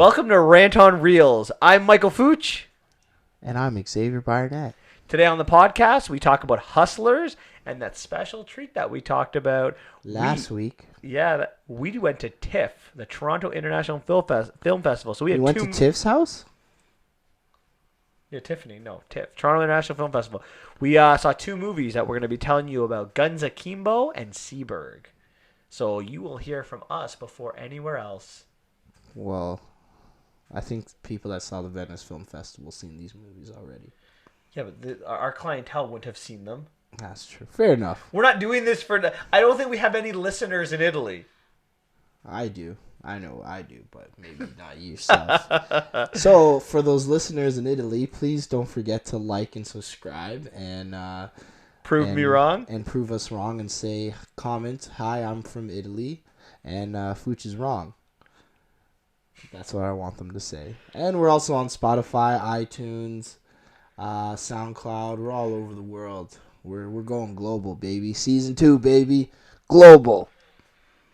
Welcome to Rant on Reels. I'm Michael Fooch. And I'm Xavier Barnett. Today on the podcast, we talk about Hustlers and that special treat that we talked about Last week. Yeah, we went to TIFF, the Toronto International Film Festival. So we went to Tiff's house? Yeah, Tiffany. No, TIFF, Toronto International Film Festival. We saw two movies that we're going to be telling you about, Guns Akimbo and Seaberg. So you will hear from us before anywhere else. Well, I think people that saw the Venice Film Festival seen these movies already. Yeah, but our clientele wouldn't have seen them. That's true. Fair enough. We're not doing this for... I don't think we have any listeners in Italy. I do. I know I do, but maybe not yourself. So, for those listeners in Italy, please don't forget to like and subscribe and... prove me wrong? And prove us wrong and comment, hi, I'm from Italy, and Fooch is wrong. That's what I want them to say. And we're also on Spotify, iTunes, SoundCloud. We're all over the world. We're going global, baby. Season 2, baby. Global.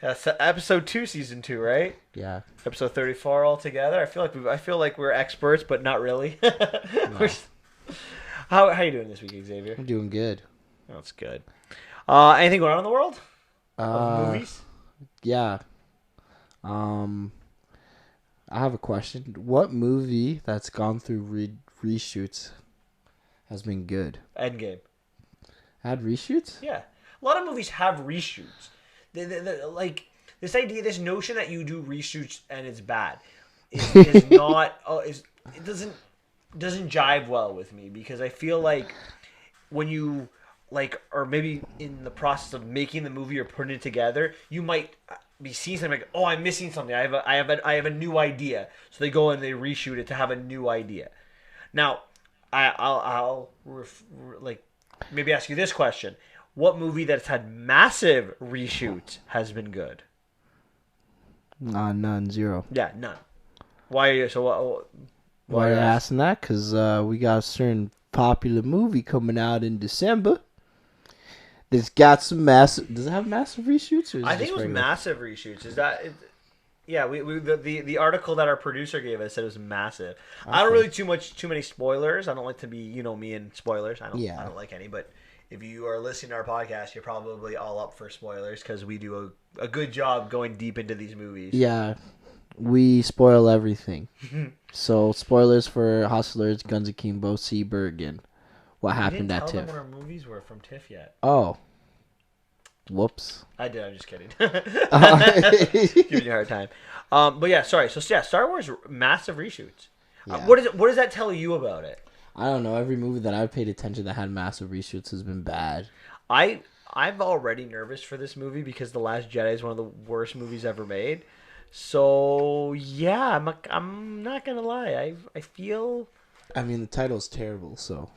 That's episode 2, season 2, right? Yeah. Episode 34 altogether. I feel like we're experts, but not really. No. How you doing this week, Xavier? I'm doing good. That's good. Anything going on in the world? Movies? Yeah. I have a question. What movie that's gone through reshoots has been good? Endgame. Had reshoots? Yeah. A lot of movies have reshoots. Like, this idea, this notion that you do reshoots and it's bad is not... it doesn't jive well with me, because I feel like when you... or maybe in the process of making the movie or putting it together, you might be seeing something like, oh, I'm missing something. I have a new idea. So they go and they reshoot it to have a new idea. Now, I'll maybe ask you this question: what movie that's had massive reshoots has been good? None, zero. Yeah, none. Why are you Why are you asking that? Because we got a certain popular movie coming out in December. It's got some massive... Does it have massive reshoots? Or I think it was massive reshoots. Is that... Yeah, the article that our producer gave us said it was massive. Okay. I don't really too many spoilers. I don't like to be, me and spoilers. I don't like any, but if you are listening to our podcast, you're probably all up for spoilers, because we do a good job going deep into these movies. Yeah, we spoil everything. So, spoilers for Hustlers, Guns Akimbo, Seaberg, and what happened at TIFF. We didn't tell them what our movies were from TIFF yet. Oh. Whoops. I did. I'm just kidding. Giving you a hard time. But yeah, sorry. So yeah, Star Wars massive reshoots. Yeah. What does that tell you about it? I don't know. Every movie that I've paid attention that had massive reshoots has been bad. I'm already nervous for this movie because The Last Jedi is one of the worst movies ever made. So yeah, I'm not gonna lie. I feel. I mean, the title's terrible, so.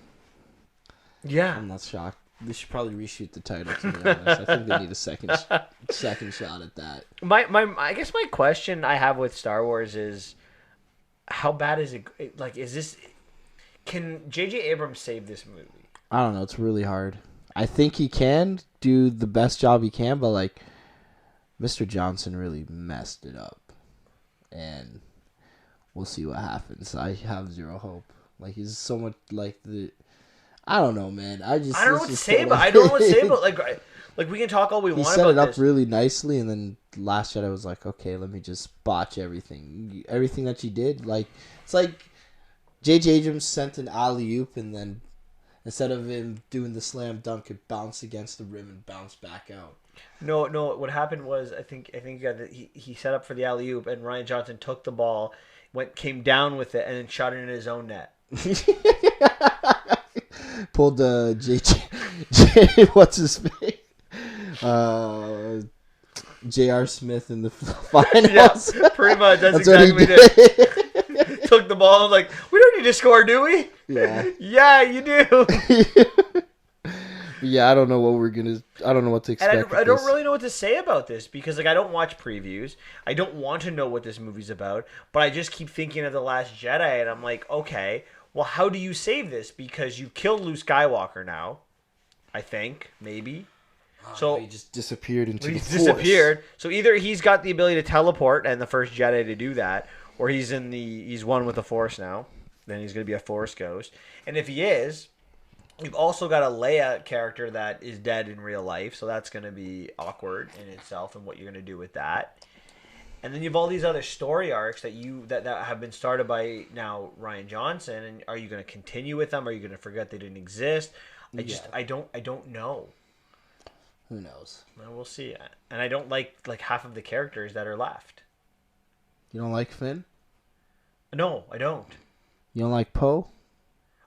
Yeah. I'm not shocked. They should probably reshoot the title, to be honest. I think they need a second shot at that. I guess my question I have with Star Wars is, how bad is it? Like, can J.J. Abrams save this movie? I don't know. It's really hard. I think he can do the best job he can, but, Mr. Johnson really messed it up. And we'll see what happens. I have zero hope. He's so much I don't know, man. I don't know what to say about. I don't know what to say about. Like we can talk all we want about this. He set it up really nicely, and then Last Jedi was like, okay, let me just botch everything. Everything that you did, it's like J.J. Abrams sent an alley-oop, and then instead of him doing the slam dunk, it bounced against the rim and bounced back out. No. What happened was, I think he set up for the alley-oop, and Rian Johnson took the ball, came down with it, and then shot it in his own net. Pulled the J. What's his face? J.R. Smith in the finals. Yeah, pretty much. That's exactly what he did. Took the ball and we don't need to score, do we? Yeah. Yeah, you do. Yeah, I don't know what to expect. And I don't really know what to say about this, because I don't watch previews. I don't want to know what this movie's about, but I just keep thinking of The Last Jedi, and I'm like, okay, well, how do you save this? Because you've killed Luke Skywalker now, I think, maybe. So he just disappeared into the Force. Disappeared. So either he's got the ability to teleport and the first Jedi to do that, or he's one with the Force now. Then he's going to be a Force ghost. And if he is, you've also got a Leia character that is dead in real life, so that's going to be awkward in itself and what you're going to do with that. And then you have all these other story arcs that have been started by now Rian Johnson, and are you going to continue with them? Are you going to forget they didn't exist? I don't know. Who knows? Well, we'll see. And I don't like half of the characters that are left. You don't like Finn? No, I don't. You don't like Poe?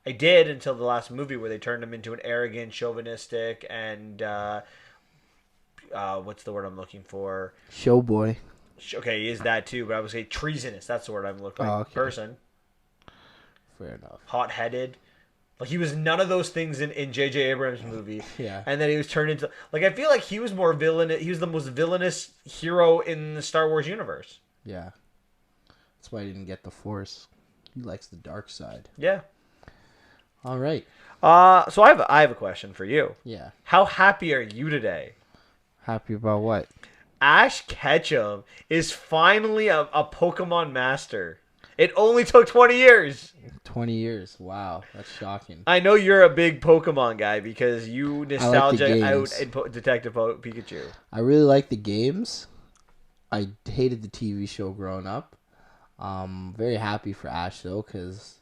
I did until the last movie where they turned him into an arrogant, chauvinistic, and what's the word I'm looking for? Showboy. Okay, he is that too, but I would say treasonous. That's the word I'm looking for. Okay. Person. Fair enough. Hot-headed. Like, he was none of those things in J.J. Abrams' movie. Yeah. And then he was turned into... Like, I feel like he was more villain. He was the most villainous hero in the Star Wars universe. Yeah. That's why he didn't get the Force. He likes the dark side. Yeah. All right. So I have a question for you. Yeah. How happy are you today? Happy about what? Ash Ketchum is finally a Pokemon master. It only took 20 years. 20 years. Wow. That's shocking. I know you're a big Pokemon guy because you nostalgia games. out in Detective Pikachu. I really like the games. I hated the TV show growing up. Very happy for Ash though, because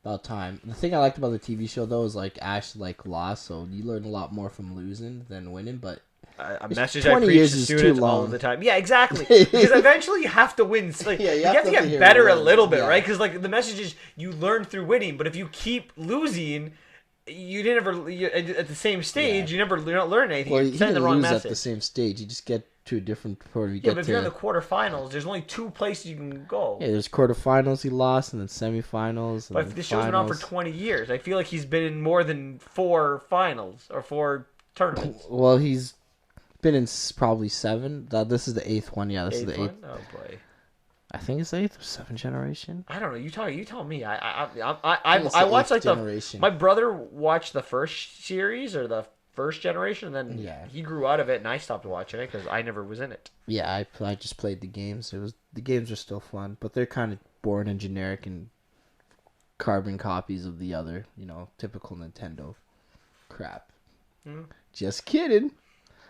about time. The thing I liked about the TV show though is like Ash lost, so you learn a lot more from losing than winning. But a message I preach to students all the time. Yeah, exactly. Because eventually you have to win. Like, you have to get better a little bit, right? Because like the message is you learn through winning, but if you keep losing, at the same stage, you're not learning anything. Well, you're sending the wrong message. At the same stage, you just get to a different part. But if you're in the quarterfinals, there's only 2 places you can go. Yeah, there's quarterfinals he lost, and then semifinals. But if this show's been on for 20 years, I feel like he's been in more than 4 finals or 4 tournaments. Well, he's been in probably 7. This is the 8th one. Yeah, this is the 8th. Oh boy. I think it's 8th or 7th generation. I don't know. You tell me. I watched like generation. My brother watched the first series or the first generation, and then he grew out of it, and I stopped watching it because I never was in it. Yeah, I just played the games. The games are still fun, but they're kind of boring and generic and carbon copies of the other, typical Nintendo crap. Just kidding.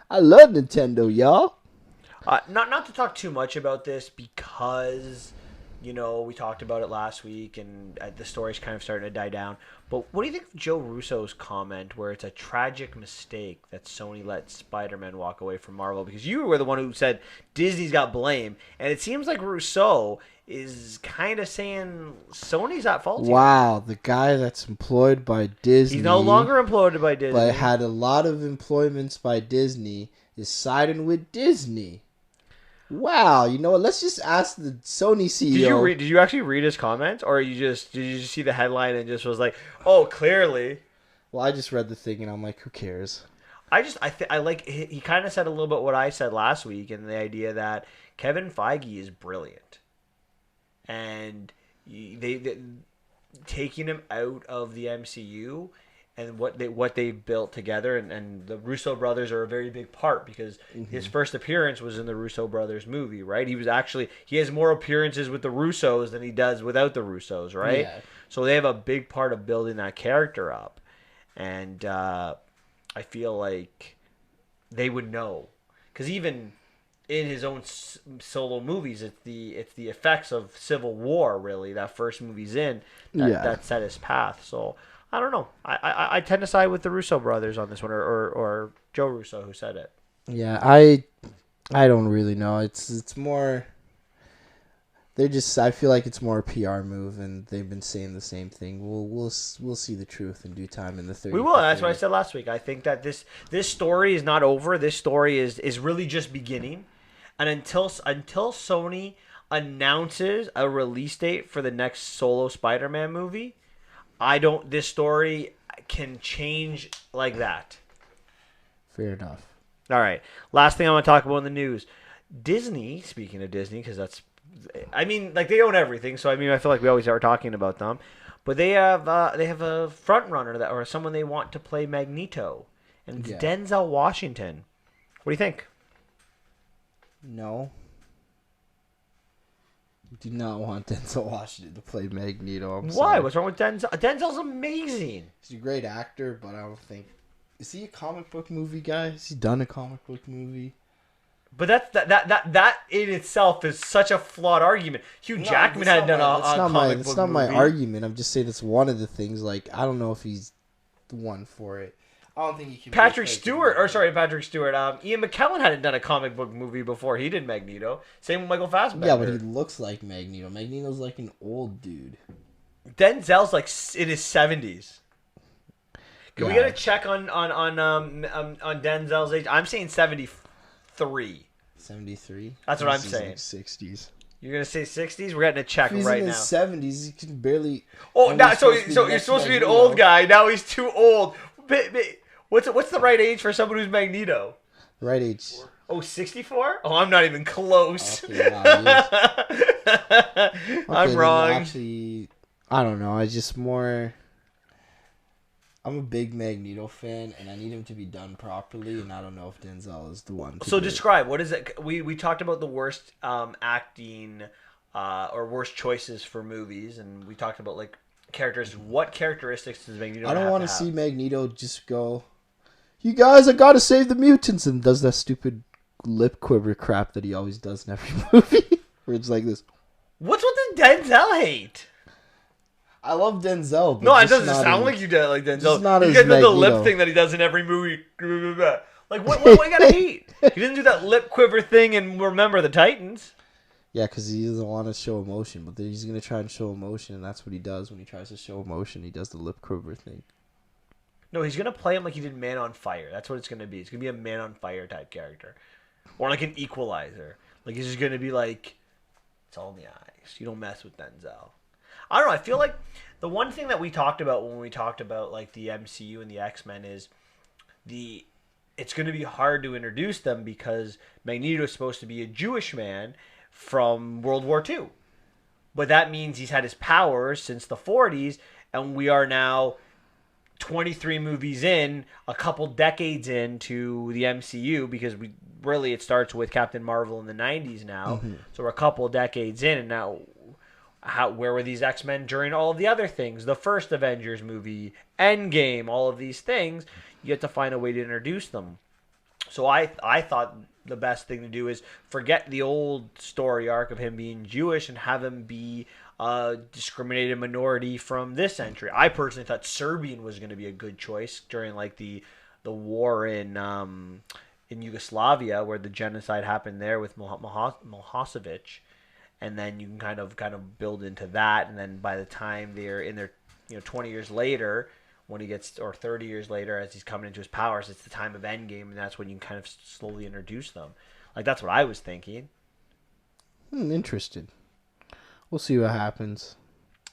I love Nintendo, y'all. Not to talk too much about this because, we talked about it last week and the story's kind of starting to die down. But what do you think of Joe Russo's comment where it's a tragic mistake that Sony let Spider-Man walk away from Marvel? Because you were the one who said Disney's got blame. And it seems like Russo is kind of saying Sony's at fault here. Wow, the guy that's employed by Disney. He's no longer employed by Disney. But had a lot of employments by Disney, is siding with Disney. Wow, you know what? Let's just ask the Sony CEO. Did you actually read his comments, or did you just see the headline and just was like, "Oh, clearly"? Well, I just read the thing and I'm like, who cares? I like he kind of said a little bit what I said last week, and the idea that Kevin Feige is brilliant, and they taking him out of the MCU. And what they built together, and the Russo brothers are a very big part because his first appearance was in the Russo brothers movie, right? He has more appearances with the Russos than he does without the Russos, right? Yeah. So they have a big part of building that character up, and I feel like they would know because even in his own solo movies, it's the effects of Civil War really that first movie's in that set his path. So. I don't know. I tend to side with the Russo brothers on this one, or Joe Russo who said it. Yeah, I don't really know. It's more. I feel like it's more a PR move, and they've been saying the same thing. We'll see the truth in due time in the 30. We will. That's what I said last week. I think that this story is not over. This story is really just beginning, and until Sony announces a release date for the next solo Spider-Man movie. This story can change like that. Fair enough. All right. Last thing I want to talk about in the news. Disney, speaking of Disney, because they own everything. So, I feel like we always are talking about them. But they have a front runner or someone they want to play Magneto. And it's Denzel Washington. What do you think? No. do not want Denzel Washington to play Magneto. Why? Sorry. What's wrong with Denzel? Denzel's amazing. He's a great actor, but I don't think... Is he a comic book movie guy? Has he done a comic book movie? But that in itself is such a flawed argument. Hugh Jackman had done a comic book movie. That's not my argument. I'm just saying it's one of the things. Like, I don't know if he's the one for it. I don't think he can. Patrick Stewart. Ian McKellen hadn't done a comic book movie before he did Magneto. Same with Michael Fassbender. Yeah, but he looks like Magneto. Magneto's like an old dude. Denzel's like in his 70s. Can we get a check on Denzel's age? I'm saying 73. 73. That's what I'm saying. Like 60s. You're gonna say 60s? We're getting a check He's right in now. his 70s. He can barely. Oh, now so you're supposed to be an old guy. Now he's too old. What's the right age for someone who's Magneto? Right age. Oh, 64? Oh, I'm not even close. Okay, wow, I'm wrong. Actually, I don't know. I just more. I'm a big Magneto fan, and I need him to be done properly, and I don't know if Denzel is the one. So describe, what is it? We talked about the worst acting or worst choices for movies, and we talked about like characters. What characteristics does Magneto have? I don't want to see Magneto just go, "You guys, I gotta save the mutants," and does that stupid lip quiver crap that he always does in every movie, where it's like this. What's with the Denzel hate? I love Denzel. But no, it doesn't sound like you did like Denzel. Not you get the lip thing that he does in every movie. Like, what you gotta hate? He didn't do that lip quiver thing in Remember the Titans. Yeah, because he doesn't want to show emotion, but then he's going to try and show emotion, and that's what he does when he tries to show emotion. He does the lip quiver thing. No, he's going to play him like he did Man on Fire. That's what it's going to be. It's going to be a Man on Fire type character. Or like an Equalizer. Like, he's just going to be like, it's all in the eyes. You don't mess with Denzel. I don't know. I feel like the one thing that we talked about when we talked about like the MCU and the X-Men is it's going to be hard to introduce them because Magneto is supposed to be a Jewish man from World War II. But that means he's had his powers since the 40s, and we are now 23 movies in, a couple decades into the MCU, because it starts with Captain Marvel in the 90s now. Mm-hmm. So we're a couple decades in, and now where were these X-Men during all of the other things? The first Avengers movie, Endgame, all of these things. You have to find a way to introduce them. So I thought the best thing to do is forget the old story arc of him being Jewish and have him be a discriminated minority from this century. I personally thought Serbian was going to be a good choice during like the war in Yugoslavia, where the genocide happened there with Milosevic. And then you can kind of build into that, and then by the time they're in their 20 years later, when he gets, or 30 years later as he's coming into his powers, it's the time of Endgame, and that's when you can kind of slowly introduce them. Like, that's what I was thinking. Interested. We'll see what happens.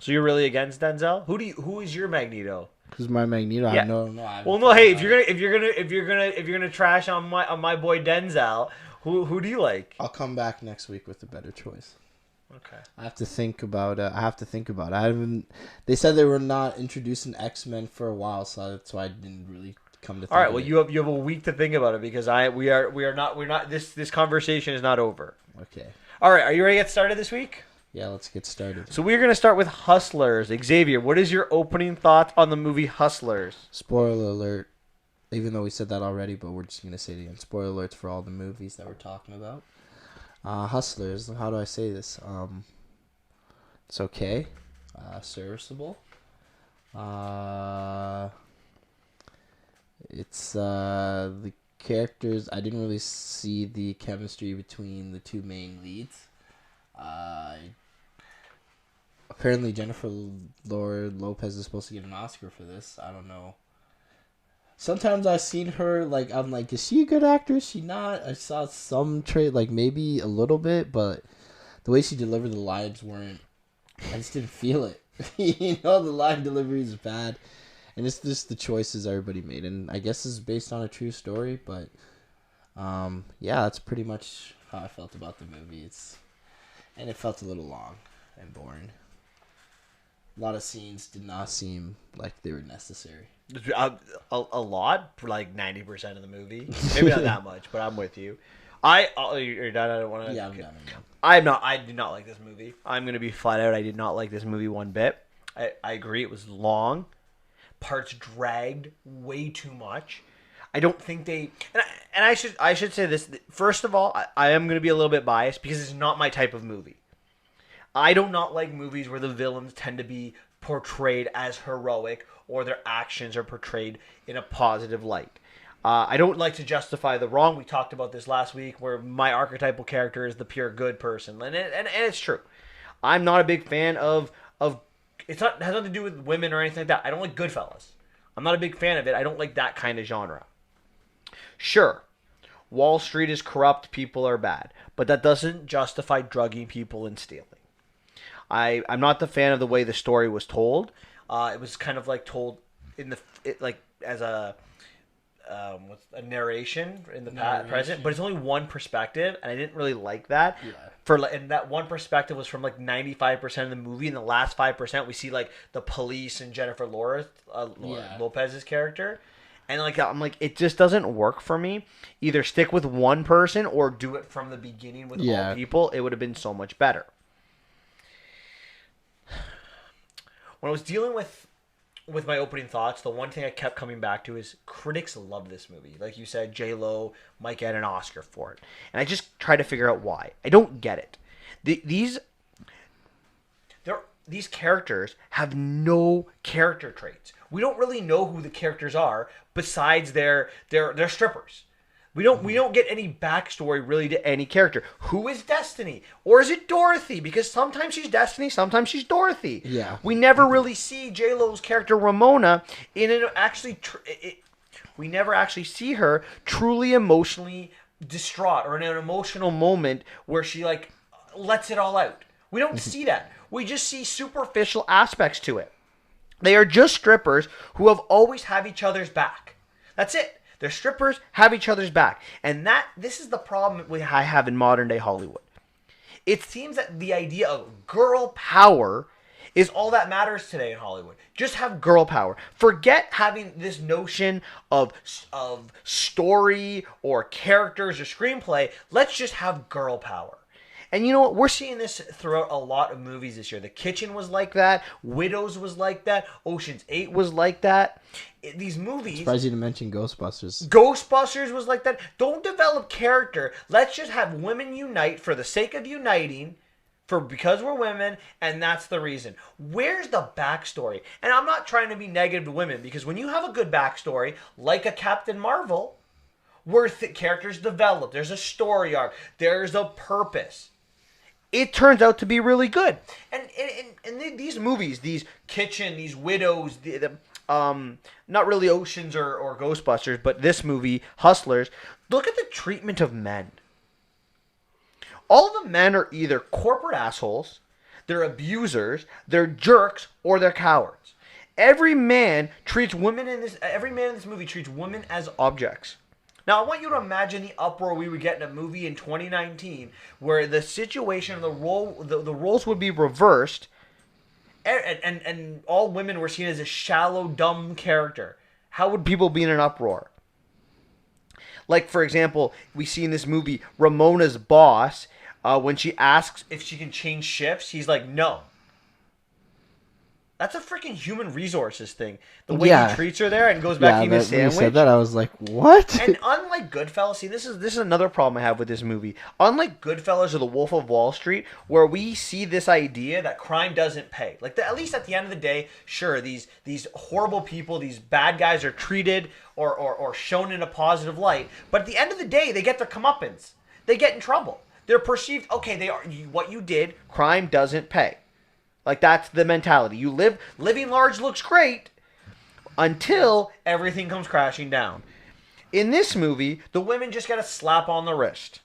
So you're really against Denzel? Who is your Magneto? Because my Magneto, yeah. Hey, if you're gonna trash on my boy Denzel, who do you like? I'll come back next week with a better choice. Okay. I have to think about it. They said they were not introducing X-Men for a while, so that's why I didn't really come to think. All right, well, you have a week to think about it, because we're not this conversation is not over. Okay. All right, are you ready to get started this week? Yeah, let's get started. So we're going to start with Hustlers. Xavier, what is your opening thoughts on the movie Hustlers? Spoiler alert. Even though we said that already, but we're just going to say it again. Spoiler alerts for all the movies that we're talking about. Hustlers, how do I say this? It's okay. Serviceable. It's the characters. I didn't really see the chemistry between the two main leads. Apparently Jennifer Lopez is supposed to get an Oscar for this. I don't know. Sometimes I've seen her, like, I'm like, is she a good actress? Is she not? I saw some trait, like, maybe a little bit, but the way she delivered the lines weren't, I just didn't feel it. The line delivery is bad, and it's just the choices everybody made, and I guess it's based on a true story, but, yeah, that's pretty much how I felt about the movie. And it felt a little long and boring. A lot of scenes did not seem like they were necessary. A lot, for like 90% of the movie. Maybe not that much, but I'm with you. You're done. I don't want to. Yeah, I'm done. I'm not. I did not like this movie. I'm gonna be flat out. I did not like this movie one bit. I agree. It was long. Parts dragged way too much. I don't think they. And I should say this. First of all, I am gonna be a little bit biased because it's not my type of movie. I do not like movies where the villains tend to be portrayed as heroic or their actions are portrayed in a positive light. I don't like to justify the wrong. We talked about this last week where my archetypal character is the pure good person. And it's true. I'm not a big fan of it has nothing to do with women or anything like that. I don't like Goodfellas. I'm not a big fan of it. I don't like that kind of genre. Sure, Wall Street is corrupt, people are bad. But that doesn't justify drugging people and stealing. I'm not the fan of the way the story was told. It was kind of like told as a narration in the present, but it's only one perspective, and I didn't really like that. Yeah. And that one perspective was from like 95% of the movie, and the last 5% we see like the police and Jennifer Lopez's character, and like I'm like it just doesn't work for me. Either stick with one person or do it from the beginning with all people. It would have been so much better. When I was dealing with my opening thoughts, the one thing I kept coming back to is critics love this movie. Like you said, J-Lo might get an Oscar for it. And I just try to figure out why. I don't get it. These characters have no character traits. We don't really know who the characters are besides they're strippers. We don't get any backstory really to any character. Who is Destiny? Or is it Dorothy? Because sometimes she's Destiny, sometimes she's Dorothy. Yeah. We never really see J-Lo's character Ramona we never actually see her truly emotionally distraught or in an emotional moment where she like lets it all out. We don't see that. We just see superficial aspects to it. They are just strippers who have always have each other's back. That's it. They're strippers, have each other's back. And this is the problem I have in modern day Hollywood. It seems that the idea of girl power is all that matters today in Hollywood. Just have girl power. Forget having this notion of story or characters or screenplay. Let's just have girl power. And you know what? We're seeing this throughout a lot of movies this year. The Kitchen was like that. Widows was like that. Ocean's 8 was like that. These movies... I'm surprised you didn't mention Ghostbusters. Ghostbusters was like that. Don't develop character. Let's just have women unite for the sake of uniting, because we're women, and that's the reason. Where's the backstory? And I'm not trying to be negative to women, because when you have a good backstory, like a Captain Marvel, where characters develop, there's a story arc, there's a purpose. It turns out to be really good. And these movies, these Kitchen, these Widows, not really Oceans or Ghostbusters, but this movie, Hustlers, look at the treatment of men. All of the men are either corporate assholes, they're abusers, they're jerks, or they're cowards. Every man in this movie treats women as objects. Now, I want you to imagine the uproar we would get in a movie in 2019 where the situation, the roles would be reversed, and all women were seen as a shallow, dumb character. How would people be in an uproar? Like, for example, we see in this movie Ramona's boss, when she asks if she can change shifts, he's like, no. That's a freaking human resources thing. The way he treats her there and goes back eating his sandwich. When you said that, I was like, what? And unlike Goodfellas, see, this is another problem I have with this movie. Unlike Goodfellas or The Wolf of Wall Street, where we see this idea that crime doesn't pay. Like, at least at the end of the day, sure, these horrible people, these bad guys are treated or shown in a positive light. But at the end of the day, they get their comeuppance. They get in trouble. They're perceived, okay, what you did, crime doesn't pay. Like, that's the mentality. Living large looks great until everything comes crashing down. In this movie, the women just get a slap on the wrist.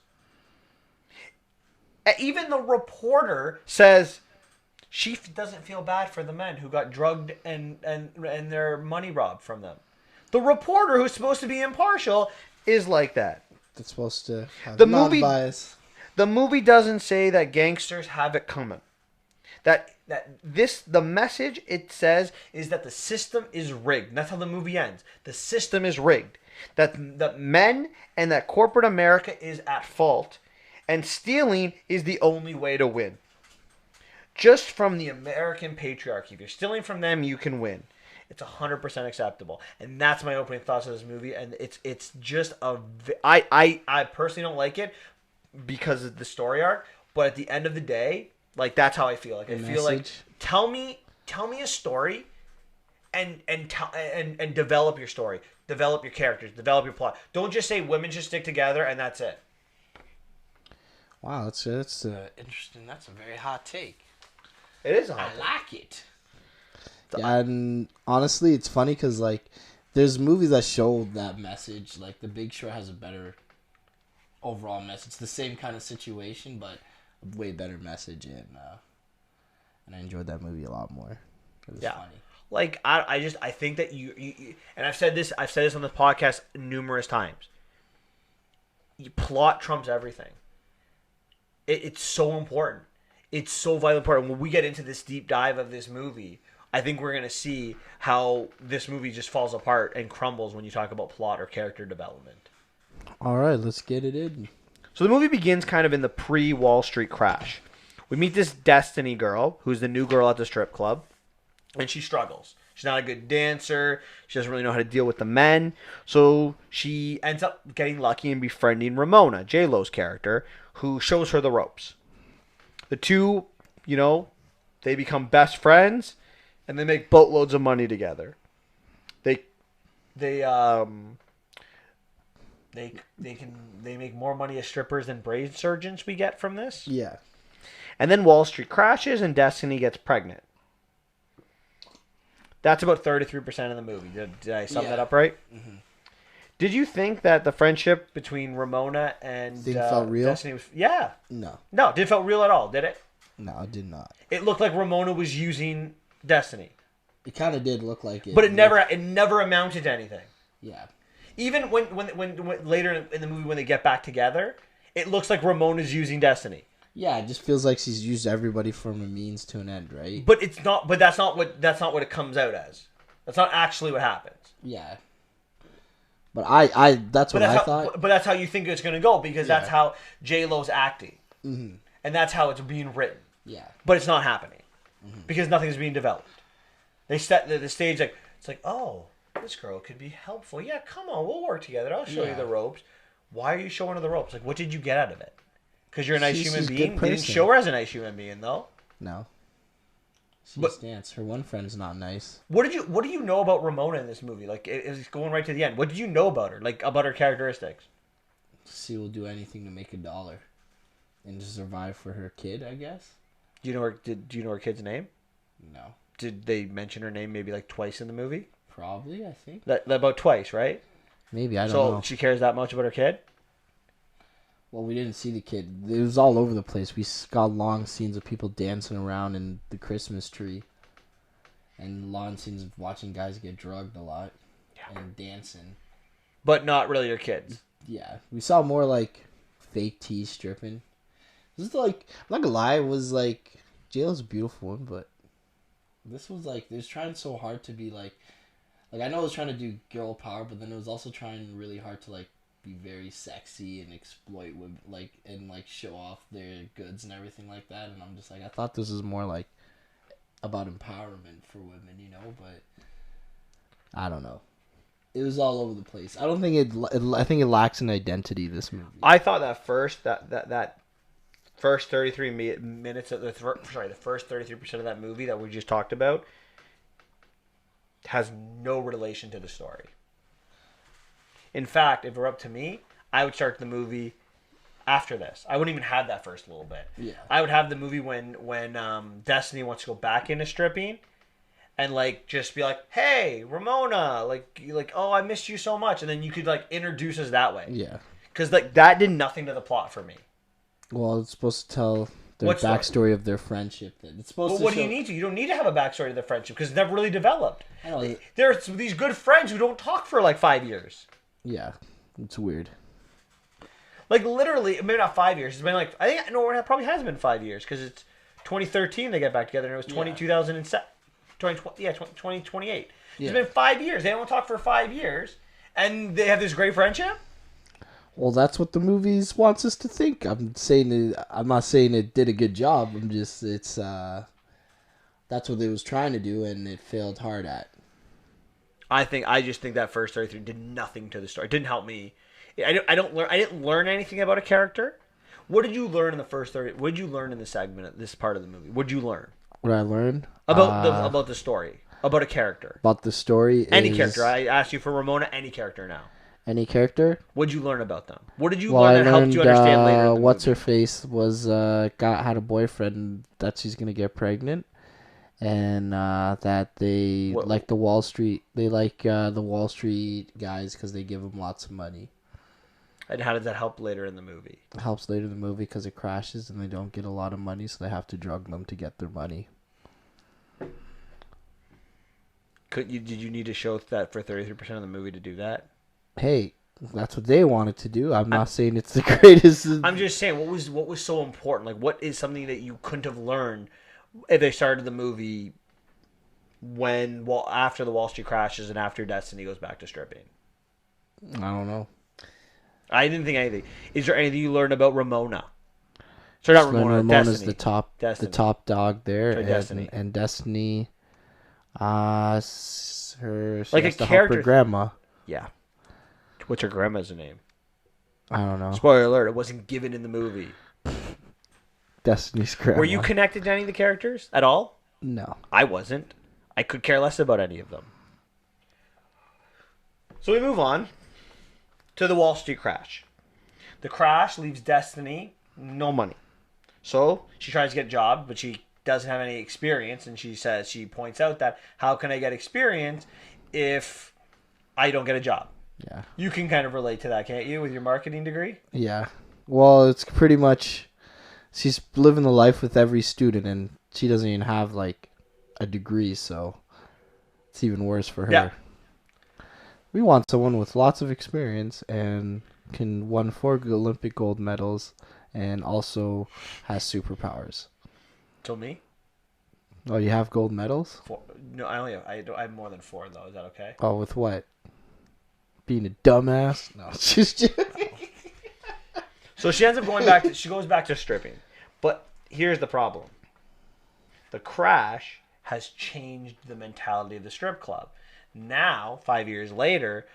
Even the reporter says she doesn't feel bad for the men who got drugged and their money robbed from them. The reporter, who's supposed to be impartial, is like that. That's supposed to have non-bias. The movie doesn't say that gangsters have it coming. The message it says is that the system is rigged. That's how the movie ends. The system is rigged. that men and that corporate America is at fault, and stealing is the only way to win. Just from the American patriarchy, if you're stealing from them, you can win. It's 100% acceptable, and that's my opening thoughts of this movie. And it's just I personally don't like it because of the story arc, but at the end of the day, like that's how I feel. Like I feel like tell me a story, and develop your story, develop your characters, develop your plot. Don't just say women should stick together and that's it. Wow, that's interesting. That's a very hot take. It is a hot take. I like it. Yeah, and honestly, it's funny because like there's movies that show that message. Like The Big Short has a better overall message. It's the same kind of situation, but a way better message, and I enjoyed that movie a lot more. It was funny. Like I think that you and I've said this on the podcast numerous times. Plot trumps everything. It's so important. It's so vitally important. When we get into this deep dive of this movie, I think we're going to see how this movie just falls apart and crumbles when you talk about plot or character development. All right, let's get it in. So the movie begins kind of in the pre-Wall Street crash. We meet this Destiny girl, who's the new girl at the strip club, and she struggles. She's not a good dancer. She doesn't really know how to deal with the men. So she ends up getting lucky and befriending Ramona, J-Lo's character, who shows her the ropes. The two, they become best friends, and they make boatloads of money together. They make more money as strippers than brain surgeons we get from this. Yeah. And then Wall Street crashes and Destiny gets pregnant. That's about 33% of the movie. Did I sum that up right? Mm-hmm. Did you think that the friendship between Ramona and felt real? Destiny was... Yeah. No. No, it didn't feel real at all, did it? No, it did not. It looked like Ramona was using Destiny. It kind of did look like it. But it never amounted to anything. Yeah. Even when later in the movie when they get back together, it looks like Ramona's using Destiny. Yeah, it just feels like she's used everybody from a means to an end, right? But it's not. But that's not what it comes out as. That's not actually what happens. Yeah. But I that's what I thought. But that's how you think it's going to go because that's how J-Lo's acting, and that's how it's being written. Yeah. But it's not happening because nothing's being developed. They set the stage like it's like, oh, this girl could be helpful. Yeah, come on, we'll work together. I'll show you the ropes. Why are you showing her the ropes? Like, what did you get out of it? Because you're a nice human being. They didn't show her as a nice human being, though. No. She stands. Her one friend's not nice. What do you know about Ramona in this movie? Like, it's going right to the end. What did you know about her? Like, about her characteristics? She will do anything to make $1 and to survive for her kid, I guess. Do you know her kid's name? No. Did they mention her name maybe like twice in the movie? Probably, I think. That about twice, right? Maybe, I don't know. So she cares that much about her kid? Well, we didn't see the kid. It was all over the place. We got long scenes of people dancing around in the Christmas tree. And long scenes of watching guys get drugged a lot. Yeah. And dancing. But not really your kids. Yeah. We saw more like fake tees stripping. This is like, I'm not gonna lie, it was like, JLo's a beautiful one, but this was like, they was trying so hard to be like I know it was trying to do girl power, but then it was also trying really hard to like be very sexy and exploit women, like, and like show off their goods and everything like that. And I'm just like, I thought this was more like about empowerment for women, but I don't know. It was all over the place. I don't think I think it lacks an identity, this movie. I thought that first 33 minutes of the first 33% of that movie that we just talked about has no relation to the story. In fact, if it were up to me, I would start the movie after this. I wouldn't even have that first little bit. Yeah. I would have the movie when Destiny wants to go back into stripping and like just be like, "Hey, Ramona, like oh, I missed you so much." And then you could like introduce us that way. Yeah. Cuz like that did nothing to the plot for me. Well, it's supposed to tell their backstory of their friendship. It's supposed to. What do you need to? You don't need to have a backstory to their friendship because it's never really developed. I know. There's these good friends who don't talk for like 5 years. Yeah, it's weird. Like literally, maybe not 5 years. It's been like it probably has been 5 years because it's 2013 they get back together and it was 2007, 2028. It's been 5 years. They don't talk for 5 years, And they have this great friendship? Well, that's what the movies wants us to think. I'm not saying it did a good job. That's what it was trying to do, and it failed hard at. I just think that first 33 did nothing to the story. It didn't help me. I didn't learn anything about a character. What did you learn in the first 30? What did you learn in this segment, this part of the movie? What did you learn? What did I learn? About the story. About a character. About the story Any character. I asked you for Ramona, any character now. Any character? What did you learn about them? What did you learn that helped you understand later in the movie? What's her face was had a boyfriend that she's gonna get pregnant, and that they like the Wall Street. They like the Wall Street guys because they give them lots of money. And how does that help later in the movie? It helps later in the movie because it crashes and they don't get a lot of money, so they have to drug them to get their money. Did you need to show that for 33% of the movie to do that? Hey, that's what they wanted to do. I'm not saying it's the greatest. I'm just saying what was so important. Like, what is something that you couldn't have learned if they started the movie after the Wall Street crashes and after Destiny goes back to stripping? I don't know. I didn't think anything. Is there anything you learned about Ramona? So not Ramona. Ramona's Destiny. the top dog there, and Destiny. And Destiny, her like a character. Her grandma. Yeah. What's her grandma's name? I don't know. Spoiler alert: it wasn't given in the movie. Destiny's grandma. Were you connected to any of the characters at all? No, I wasn't. I could care less about any of them. So we move on to the Wall Street crash. The crash leaves Destiny no money. So she tries to get a job, but she doesn't have any experience, and she points out that how can I get experience if I don't get a job? Yeah. You can kind of relate to that, can't you, with your marketing degree? Yeah. Well, it's pretty much she's living the life with every student, and she doesn't even have like a degree, so it's even worse for her. Yeah. We want someone with lots of experience and can won 4 Olympic gold medals and also has superpowers. So me? Oh, you have gold medals? 4. No, I have more than 4 though. Is that okay? Oh, with what? Being a dumbass? No, it's just joking. So she ends up going back to, she goes back to stripping. But here's the problem. The crash has changed the mentality of the strip club. Now, 5 years later,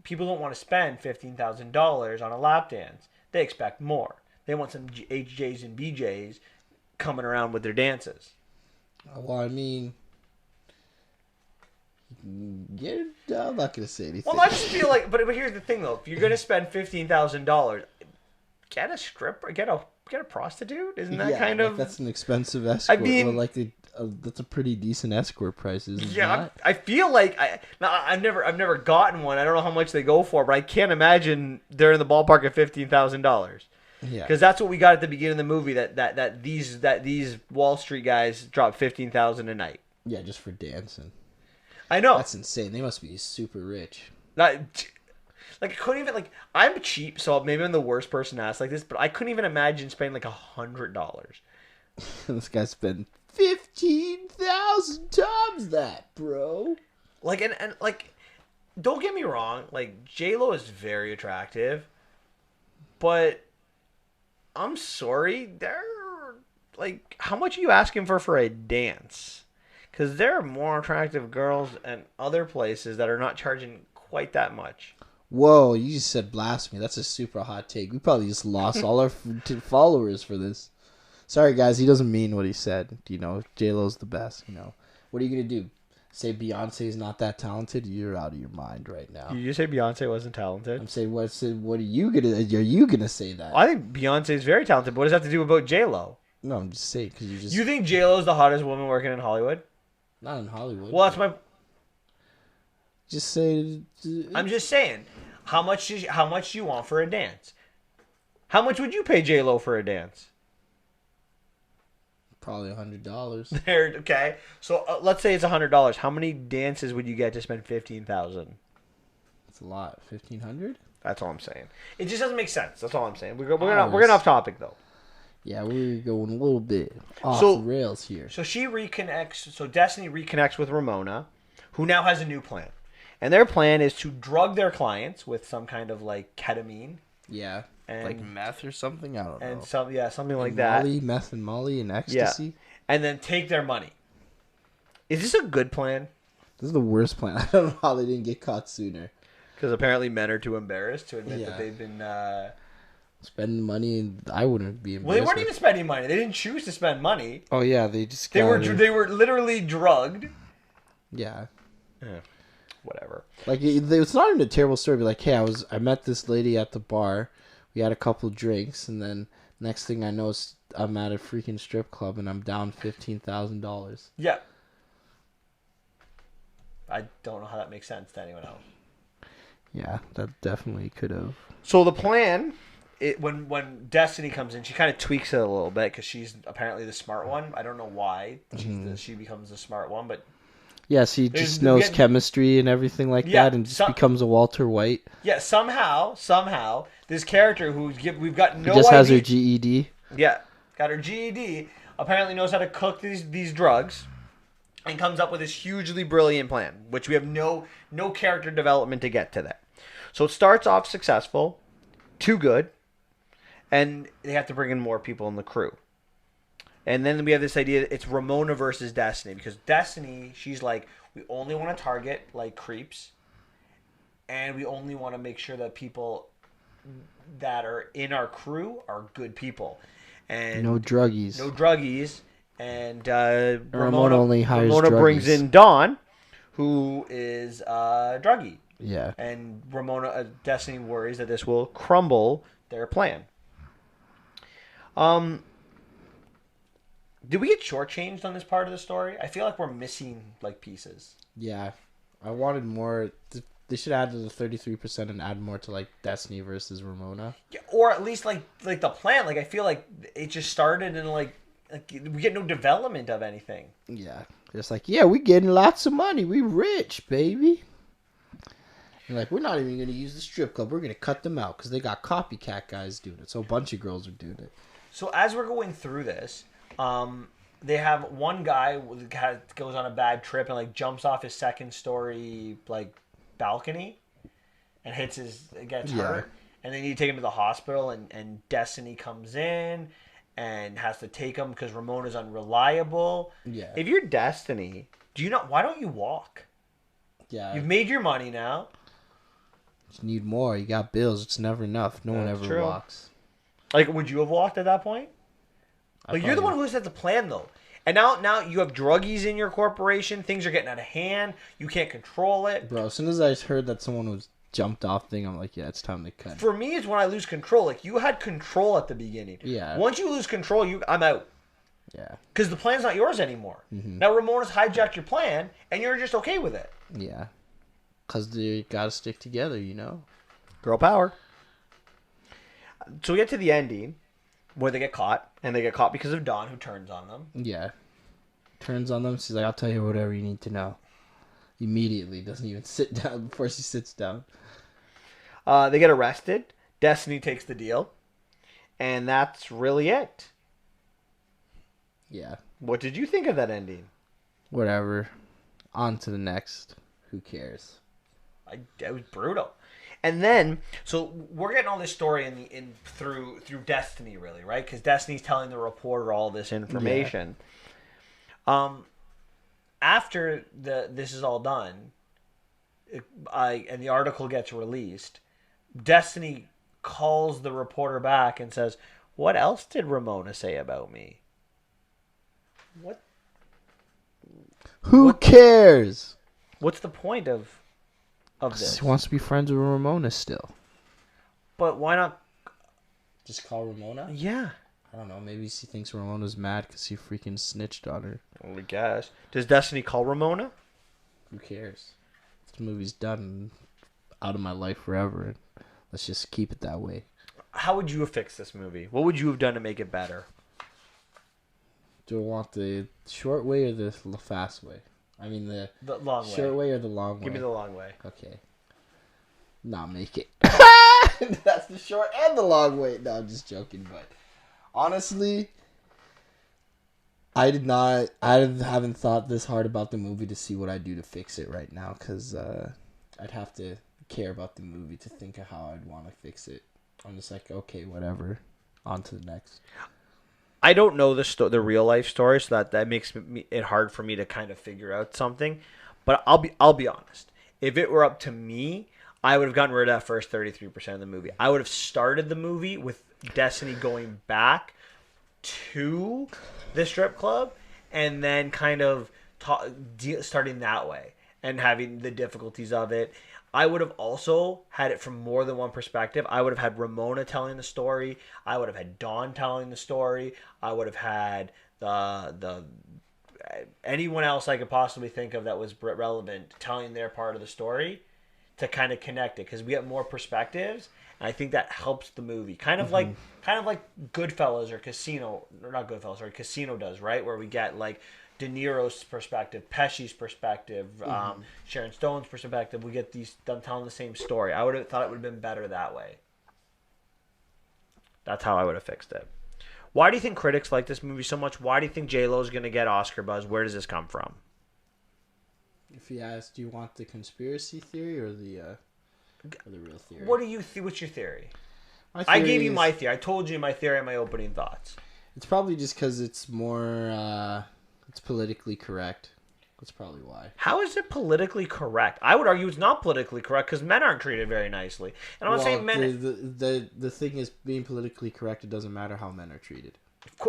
people don't want to spend $15,000 on a lap dance. They expect more. They want some HJs and BJs coming around with their dances. Well, I mean, yeah, I'm not going to say anything. Well, I just feel like, but here's the thing though: if you're going to spend $15,000, get a stripper, get a prostitute. Isn't that kind of? That's an expensive escort. I mean, well, that's a pretty decent escort price, isn't it? I feel like I've never gotten one. I don't know how much they go for, but I can't imagine they're in the ballpark of $15,000. Yeah, because that's what we got at the beginning of the movie. That these Wall Street guys drop $15,000 a night. Yeah, just for dancing. I know. That's insane. They must be super rich. Like I couldn't even I'm cheap, so maybe I'm the worst person to ask like this, but I couldn't even imagine spending $100. This guy spent 15,000 times that, bro. And don't get me wrong, J-Lo is very attractive, but I'm sorry, they're how much are you asking for a dance? Because there are more attractive girls in other places that are not charging quite that much. Whoa, you just said blasphemy. That's a super hot take. We probably just lost all our followers for this. Sorry, guys. He doesn't mean what he said. J-Lo's the best. What are you going to do? Say Beyonce's not that talented? You're out of your mind right now. Did you say Beyonce wasn't talented? I'm saying, what are you going to... Are you going to say that? I think Beyonce's very talented, but what does that have to do about J-Lo? No, I'm just saying because You think J-Lo's the hottest woman working in Hollywood? Not in Hollywood. Well, that's my... Just say... I'm just saying. How much do you want for a dance? How much would you pay J-Lo for a dance? Probably $100. There, okay. So let's say it's $100. How many dances would you get to spend $15,000? That's a lot. 1,500? That's all I'm saying. It just doesn't make sense. That's all I'm saying. We're getting off topic though. Yeah, we're going a little bit off the rails here. So Destiny reconnects with Ramona, who now has a new plan. And their plan is to drug their clients with some kind of like ketamine. Yeah. And, like meth or something? I don't know. And something like that. Molly, meth and Molly and ecstasy? Yeah. And then take their money. Is this a good plan? This is the worst plan. I don't know how they didn't get caught sooner. Because apparently men are too embarrassed to admit that they've been... spending money, and I wouldn't be embarrassed. Well, they weren't even spending money. They didn't choose to spend money. Oh, yeah, they just They were literally drugged. Yeah. Whatever. Like, it's not even a terrible story. But like, hey, I met this lady at the bar. We had a couple drinks, and then next thing I know, I'm at a freaking strip club, and I'm down $15,000. Yeah. I don't know how that makes sense to anyone else. Yeah, that definitely could have. So the plan, when Destiny comes in, she kind of tweaks it a little bit because she's apparently the smart one. I don't know why she becomes the smart one, but yeah, she just knows chemistry and everything like that, and just becomes a Walter White. Yeah, somehow, this character we've got no idea. Just has her GED. Yeah, got her GED. Apparently knows how to cook these drugs. And comes up with this hugely brilliant plan, which we have no character development to get to that. So it starts off successful, too good, and they have to bring in more people in the crew. And then we have this idea that it's Ramona versus Destiny, because Destiny, she's like, we only want to target like creeps, and we only want to make sure that people that are in our crew are good people. And no druggies. And Ramona only hires Ramona druggies. brings in Dawn, who is a druggie. Yeah. And Destiny worries that this will crumble their plan. Did we get shortchanged on this part of the story? I feel like we're missing like pieces. Yeah. I wanted more. They should add to the 33% and add more to like Destiny versus Ramona. Yeah, or at least like the plan. Like I feel like it just started in like we get no development of anything. Yeah. Just like, yeah, we getting lots of money. We rich, baby. And like, we're not even going to use the strip club. We're going to cut them out because they got copycat guys doing it. So a bunch of girls are doing it. So as we're going through this, they have one guy who goes on a bad trip and like jumps off his second story like balcony and gets hurt. And they need to take him to the hospital and Destiny comes in and has to take him because Ramona's unreliable. Yeah. If you're Destiny, why don't you walk? Yeah. You've made your money now. You need more. You got bills. It's never enough. No one ever walks. Like, would you have walked at that point? Like, you're the one who set the plan, though. And now you have druggies in your corporation. Things are getting out of hand. You can't control it. Bro, as soon as I heard that someone was jumped off thing, I'm like, yeah, it's time to cut. For me, it's when I lose control. Like, you had control at the beginning. Yeah. Once you lose control, I'm out. Yeah. Because the plan's not yours anymore. Mm-hmm. Now, Ramona's hijacked your plan, and you're just okay with it. Yeah. Because they gotta stick together, you know? Girl power. So we get to the ending, where they get caught, and they get caught because of Dawn, who turns on them. Yeah. Turns on them, she's like, I'll tell you whatever you need to know. Immediately, doesn't even sit down before she sits down. They get arrested. Destiny takes the deal. And that's really it. Yeah. What did you think of that ending? Whatever. On to the next. Who cares? It was brutal. And then, so we're getting all this story through Destiny, really, right? Because Destiny's telling the reporter all this information. Yeah. After this is all done, and the article gets released, Destiny calls the reporter back and says, "What else did Ramona say about me?" What? Who cares? What's the point of this? He wants to be friends with Ramona still. But why not just call Ramona? Yeah. I don't know. Maybe she thinks Ramona's mad because he freaking snitched on her. I guess. Does Destiny call Ramona? Who cares? This movie's done, out of my life forever. Let's just keep it that way. How would you have fixed this movie? What would you have done to make it better? Do I want the short way or the fast way? I mean the long way. Short way or the long way? Give me the long way. Okay. Not make it. That's the short and the long way. No, I'm just joking. But honestly, I haven't thought this hard about the movie to see what I do to fix it right now. Because I'd have to care about the movie to think of how I'd want to fix it. I'm just like, okay, whatever. On to the next. I don't know the real life story, so that makes it hard for me to kind of figure out something. But I'll be honest. If it were up to me, I would have gotten rid of that first 33% of the movie. I would have started the movie with Destiny going back to the strip club, and then kind of starting that way and having the difficulties of it. I would have also had it from more than one perspective. I would have had Ramona telling the story. I would have had Dawn telling the story. I would have had the anyone else I could possibly think of that was relevant telling their part of the story to kind of connect it, because we get more perspectives, and I think that helps the movie. Kind of like Goodfellas or Casino, or not Goodfellas, sorry, Casino does, right? Where we get like De Niro's perspective, Pesci's perspective, Sharon Stone's perspective. We get them telling the same story. I would have thought it would have been better that way. That's how I would have fixed it. Why do you think critics like this movie so much? Why do you think J-Lo is going to get Oscar buzz? Where does this come from? If he asked, do you want the conspiracy theory or the real theory? What do you what's your theory? I gave you my theory. I told you my theory and my opening thoughts. It's probably just because it's more... it's politically correct. That's probably why. How is it politically correct? I would argue it's not politically correct because men aren't treated very nicely. And I'm not saying men... The thing is, being politically correct, it doesn't matter how men are treated.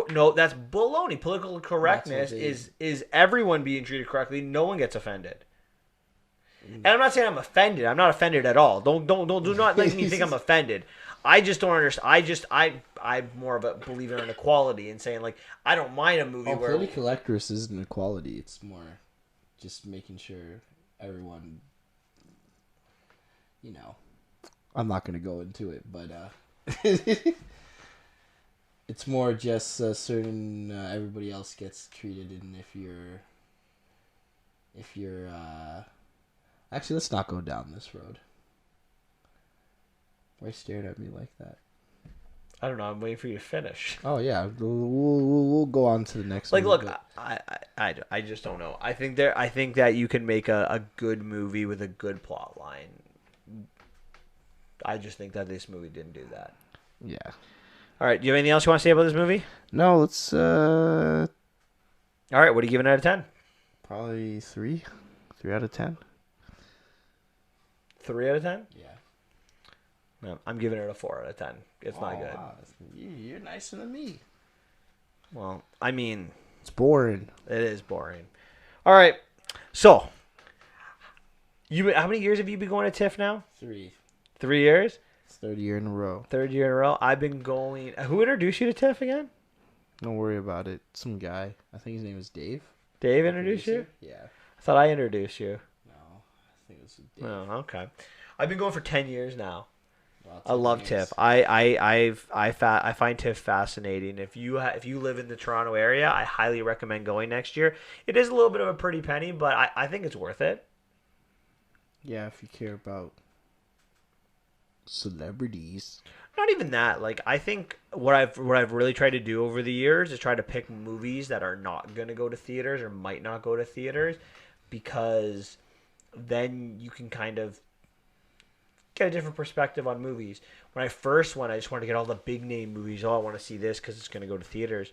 No, that's baloney. Political correctness is everyone being treated correctly. No one gets offended. And I'm not saying I'm offended. I'm not offended at all. Do not let me think I'm offended. I just don't understand. I'm more of a believer in equality and saying, like, I don't mind a movie where political correctness isn't equality. It's more just making sure everyone, I'm not going to go into it, but it's more just certain everybody else gets treated, and if you're actually, let's not go down this road. Why are you staring at me like that? I don't know. I'm waiting for you to finish. Oh yeah, we'll go on to the next. Like, look, I just don't know. I think that you can make a good movie with a good plot line. I just think that this movie didn't do that. Yeah. All right. Do you have anything else you want to say about this movie? No. Let's. All right. What are you giving it out of 10? Probably 3. 3 out of 10. 3 out of 10? Yeah. No, I'm giving it a 4 out of 10. It's not good. Wow. You're nicer than me. Well, I mean, it's boring. It is boring. All right. So, how many years have you been going to TIFF now? 3. 3 years? It's third year in a row. Third year in a row. I've been going. Who introduced you to TIFF again? Don't worry about it. Some guy. I think his name is Dave. Dave introduced you? Yeah. I thought I introduced you. No, I think it was Dave. Oh, okay. I've been going for 10 years now. Well, I love TIFF. I find TIFF fascinating. If you live in the Toronto area, I highly recommend going next year. It is a little bit of a pretty penny, but I think it's worth it. Yeah, if you care about celebrities. Not even that. Like, I think what I've really tried to do over the years is try to pick movies that are not going to go to theaters or might not go to theaters, because then you can kind of get a different perspective on movies. When I first went, I just wanted to get all the big name movies. Oh, I want to see this because it's going to go to theaters.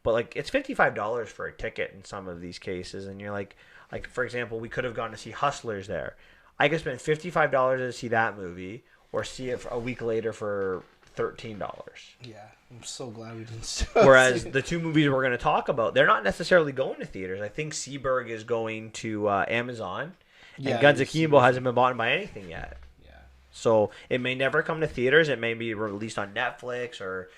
But like, it's $55 for a ticket in some of these cases, and you're like for example, we could have gone to see Hustlers there. I could spend $55 to see that movie, or see it a week later for $13. Yeah, I'm so glad we didn't. Whereas the two movies we're going to talk about, they're not necessarily going to theaters. I think Seaberg is going to Amazon, and Guns Akimbo hasn't been bought by anything yet. Yeah. So it may never come to theaters. It may be released on Netflix or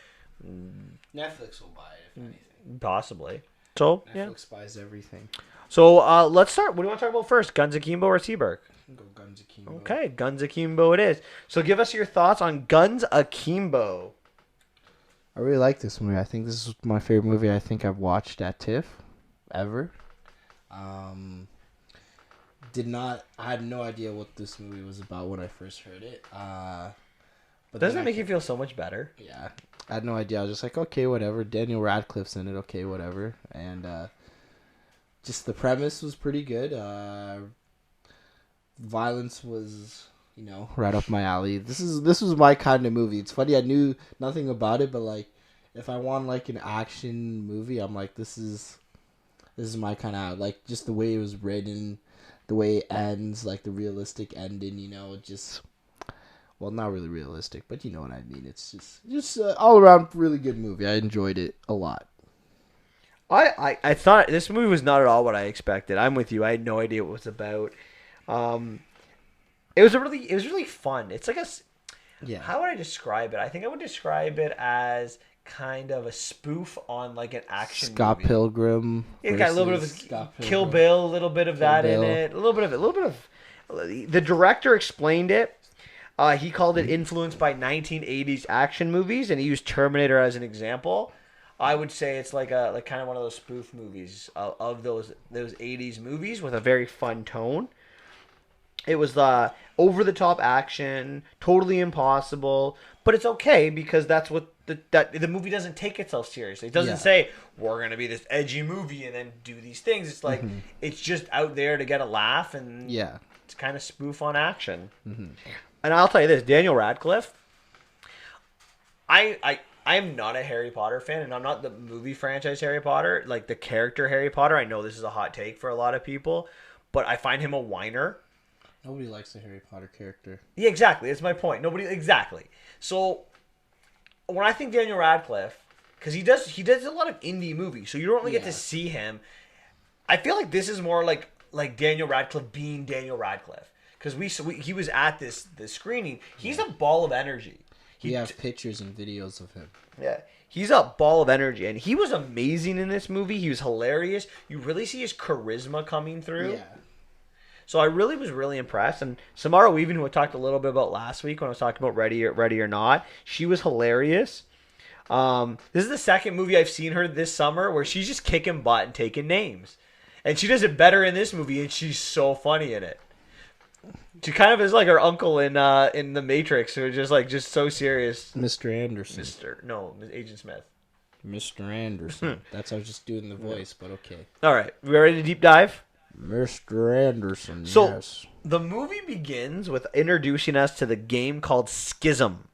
Netflix will buy it, if anything. Possibly. So Netflix buys everything. So let's start. What do you want to talk about first? Guns Akimbo or Seaberg? Go Guns Akimbo. Okay, Guns Akimbo it is. So give us your thoughts on Guns Akimbo. I really like this movie. I think this is my favorite movie I think I've watched at TIFF ever. I had no idea what this movie was about when I first heard it. But doesn't it make you feel so much better? Yeah. I had no idea. I was just like, okay, whatever. Daniel Radcliffe's in it. Okay, whatever. And just the premise was pretty good. violence was, right up my alley. This was my kind of movie. It's funny, I knew nothing about it, but like, if I want like an action movie, I'm like, this is my kind of, like, just the way it was written, the way it ends, like the realistic ending. Just, well, not really realistic, but you know what I mean. It's just all around really good movie. I enjoyed it a lot. I thought this movie was not at all what I expected. I'm with you. I had no idea what it was about. It was really fun. It's like how would I describe it? I think I would describe it as kind of a spoof on like an action Scott movie. Pilgrim. It got a little bit of Kill Bill, a little bit of that in it, a little bit of. The director explained it. He called it influenced by 1980s action movies, and he used Terminator as an example. I would say it's like kind of one of those spoof movies of those 80s movies with a very fun tone. It was the over-the-top action, totally impossible, but it's okay because that's what the movie doesn't take itself seriously. It doesn't say we're gonna be this edgy movie and then do these things. It's like it's just out there to get a laugh, and it's kind of spoof on action. And I'll tell you this, Daniel Radcliffe. I'm not a Harry Potter fan, and I'm not the movie franchise Harry Potter, like the character Harry Potter. I know this is a hot take for a lot of people, but I find him a whiner. Nobody likes the Harry Potter character. Yeah, exactly. That's my point. Exactly. So when I think Daniel Radcliffe, because he does a lot of indie movies, so you don't really get to see him. I feel like this is more like Daniel Radcliffe being Daniel Radcliffe, because he was at this screening. He's a ball of energy. We have pictures and videos of him. Yeah. He's a ball of energy, and he was amazing in this movie. He was hilarious. You really see his charisma coming through. Yeah. So I really was really impressed. And Samara Weaving, who I talked a little bit about last week when I was talking about Ready or Not, she was hilarious. This is the second movie I've seen her this summer where she's just kicking butt and taking names. And she does it better in this movie, and she's so funny in it. She kind of is like her uncle in The Matrix, who is just so serious. Mr. Anderson. Agent Smith. Mr. Anderson. That's how I was just doing the voice, but okay. All right, we ready to deep dive? Mr. Anderson. So yes. The movie begins with introducing us to the game called Schism,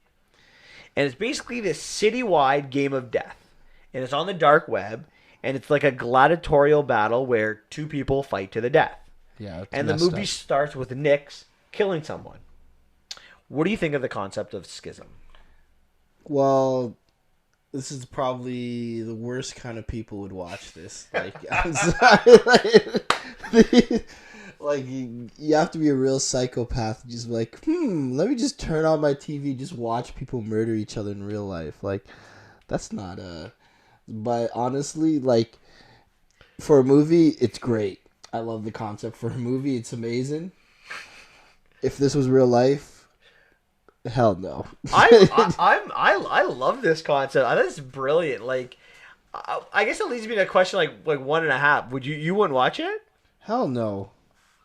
and it's basically this citywide game of death, and it's on the dark web, and it's like a gladiatorial battle where two people fight to the death. Yeah, and the movie starts with Nyx killing someone. What do you think of the concept of Schism? Well, this is probably the worst kind of people would watch this. Like, I'm sorry. Like you have to be a real psychopath. Just like, let me just turn on my TV, just watch people murder each other in real life. Like, that's not a... But honestly, like, for a movie, it's great. I love the concept. For a movie, it's amazing. If this was real life, hell no. I love this concept. I think it's brilliant. Like, I guess it leads me to a question like 1.5. Would you wouldn't watch it? Hell no.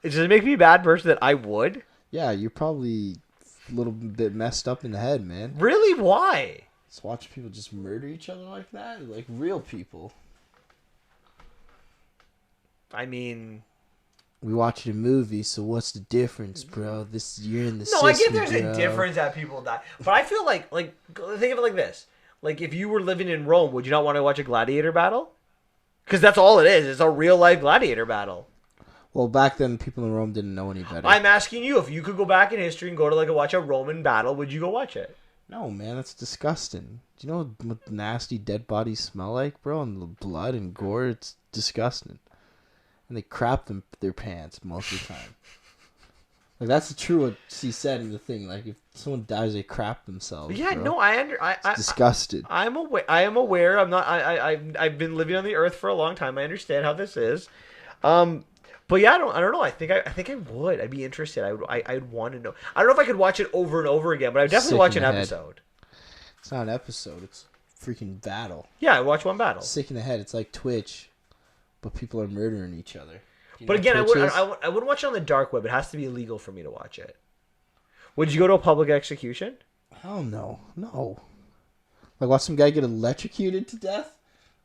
Does it make me a bad person that I would? Yeah, you're probably a little bit messed up in the head, man. Really? Why? Just watch people just murder each other like that? Like real people. I mean, we watched a movie, so what's the difference, bro? You're in the system, I get there's a difference that people die, but I feel like think of it like this: like if you were living in Rome, would you not want to watch a gladiator battle? Because that's all it is. It's a real life gladiator battle. Well, back then, people in Rome didn't know any better. I'm asking you, if you could go back in history and go to watch a Roman battle, would you go watch it? No, man, that's disgusting. Do you know what nasty dead bodies smell like, bro? And the blood and gore, it's disgusting. And they crap their pants most of the time. Like, that's true what she said in the thing. Like, if someone dies, they crap themselves. Yeah, bro. no, It's disgusted. I'm aware. I am aware. I'm not. I've been living on the earth for a long time. I understand how this is. But yeah, I don't know. I think I would. I'd be interested. I'd want to know. I don't know if I could watch it over and over again, but I'd definitely watch an episode. It's not an episode. It's a freaking battle. Yeah, I watch one battle. Sick in the head. It's like Twitch, but people are murdering each other. But again, I wouldn't watch it on the dark web. It has to be illegal for me to watch it. Would you go to a public execution? Hell no. No. Like, watch some guy get electrocuted to death?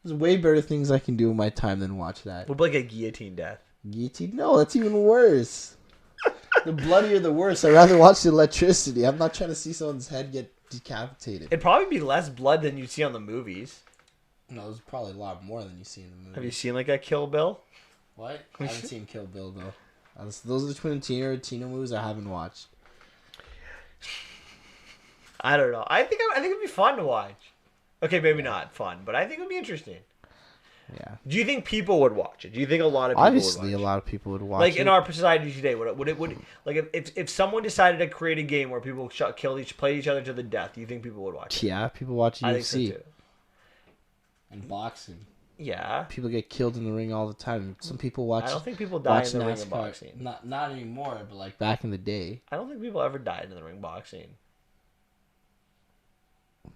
There's way better things I can do in my time than watch that. Would be like a guillotine death. Guillotine? No, that's even worse. The bloodier, the worse. I'd rather watch the electricity. I'm not trying to see someone's head get decapitated. It'd probably be less blood than you'd see on the movies. No, there's probably a lot more than you see in the movie. Have you seen like a Kill Bill? What? I haven't seen Kill Bill though. Those are the Tarantino movies I haven't watched. I don't know. I think it'd be fun to watch. Okay, maybe not fun, but I think it would be interesting. Yeah. Do you think people would watch it? Do you think a lot of people Obviously, would watch a lot of people would watch like it. in our society today, would like if someone decided to create a game where people play each other to the death, do you think people would watch it? Yeah, people watch UFC. I think so too. And boxing. Yeah. People get killed in the ring all the time. Some people watch. I don't think people die in the ring NASCAR. of boxing. Not anymore, but like back in the day. I don't think people ever died in the ring boxing.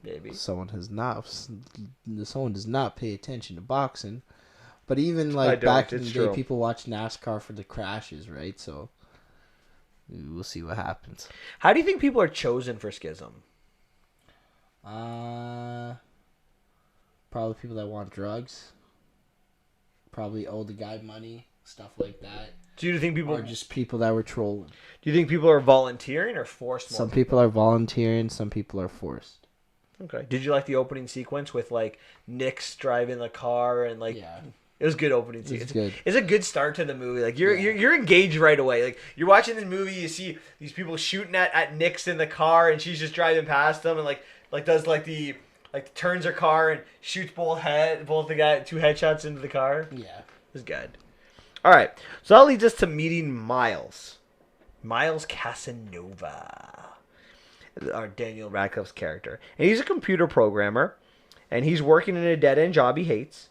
Maybe Someone does not pay attention to boxing. But even like back in the day, people watch NASCAR for the crashes, right? So we'll see what happens. How do you think people are chosen for Schism? Probably people that want drugs. Probably owe the guy money, stuff like that. Do you think people or just people that were trolling? Do you think people are volunteering or forced? Some people are volunteering, some people are forced. Okay. Did you like the opening sequence with like Nick's driving the car and like? Yeah. It was good opening sequence. It's good. It's a good start to the movie. Like you're engaged right away. Like you're watching the movie, you see these people shooting at Nick's in the car, and she's just driving past them, and like does turns her car and shoots both the guy 2 headshots into the car. Yeah, it was good. All right, so that leads us to meeting Miles Casanova, our Daniel Radcliffe's character, and he's a computer programmer, and he's working in a dead end job he hates.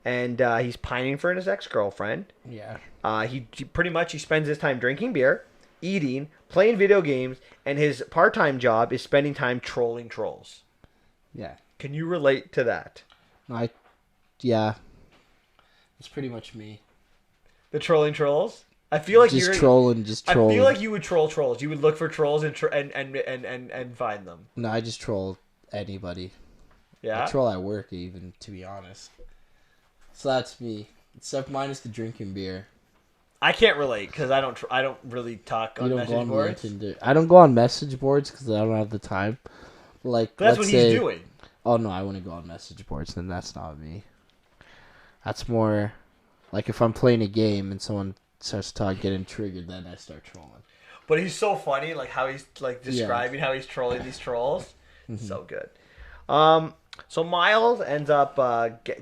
And he's pining for his ex-girlfriend. Yeah. He pretty much spends his time drinking beer, eating, playing video games, and his part-time job is spending time trolling trolls. Yeah. Can you relate to that? Yeah. It's pretty much me. The trolling trolls? I feel like just trolling. I feel like you would troll trolls. You would look for trolls and find them. No, I just troll anybody. Yeah. I troll at work even, to be honest. So that's me, except minus the drinking beer. I can't relate because I don't really talk on message boards. I don't go on message boards because I don't have the time. Like but that's what he's doing. Oh no, I wouldn't go on message boards. Then that's not me. That's more like if I'm playing a game and someone starts getting triggered, then I start trolling. But he's so funny, like how he's like describing how he's trolling these trolls. Mm-hmm. So good. So Miles ends up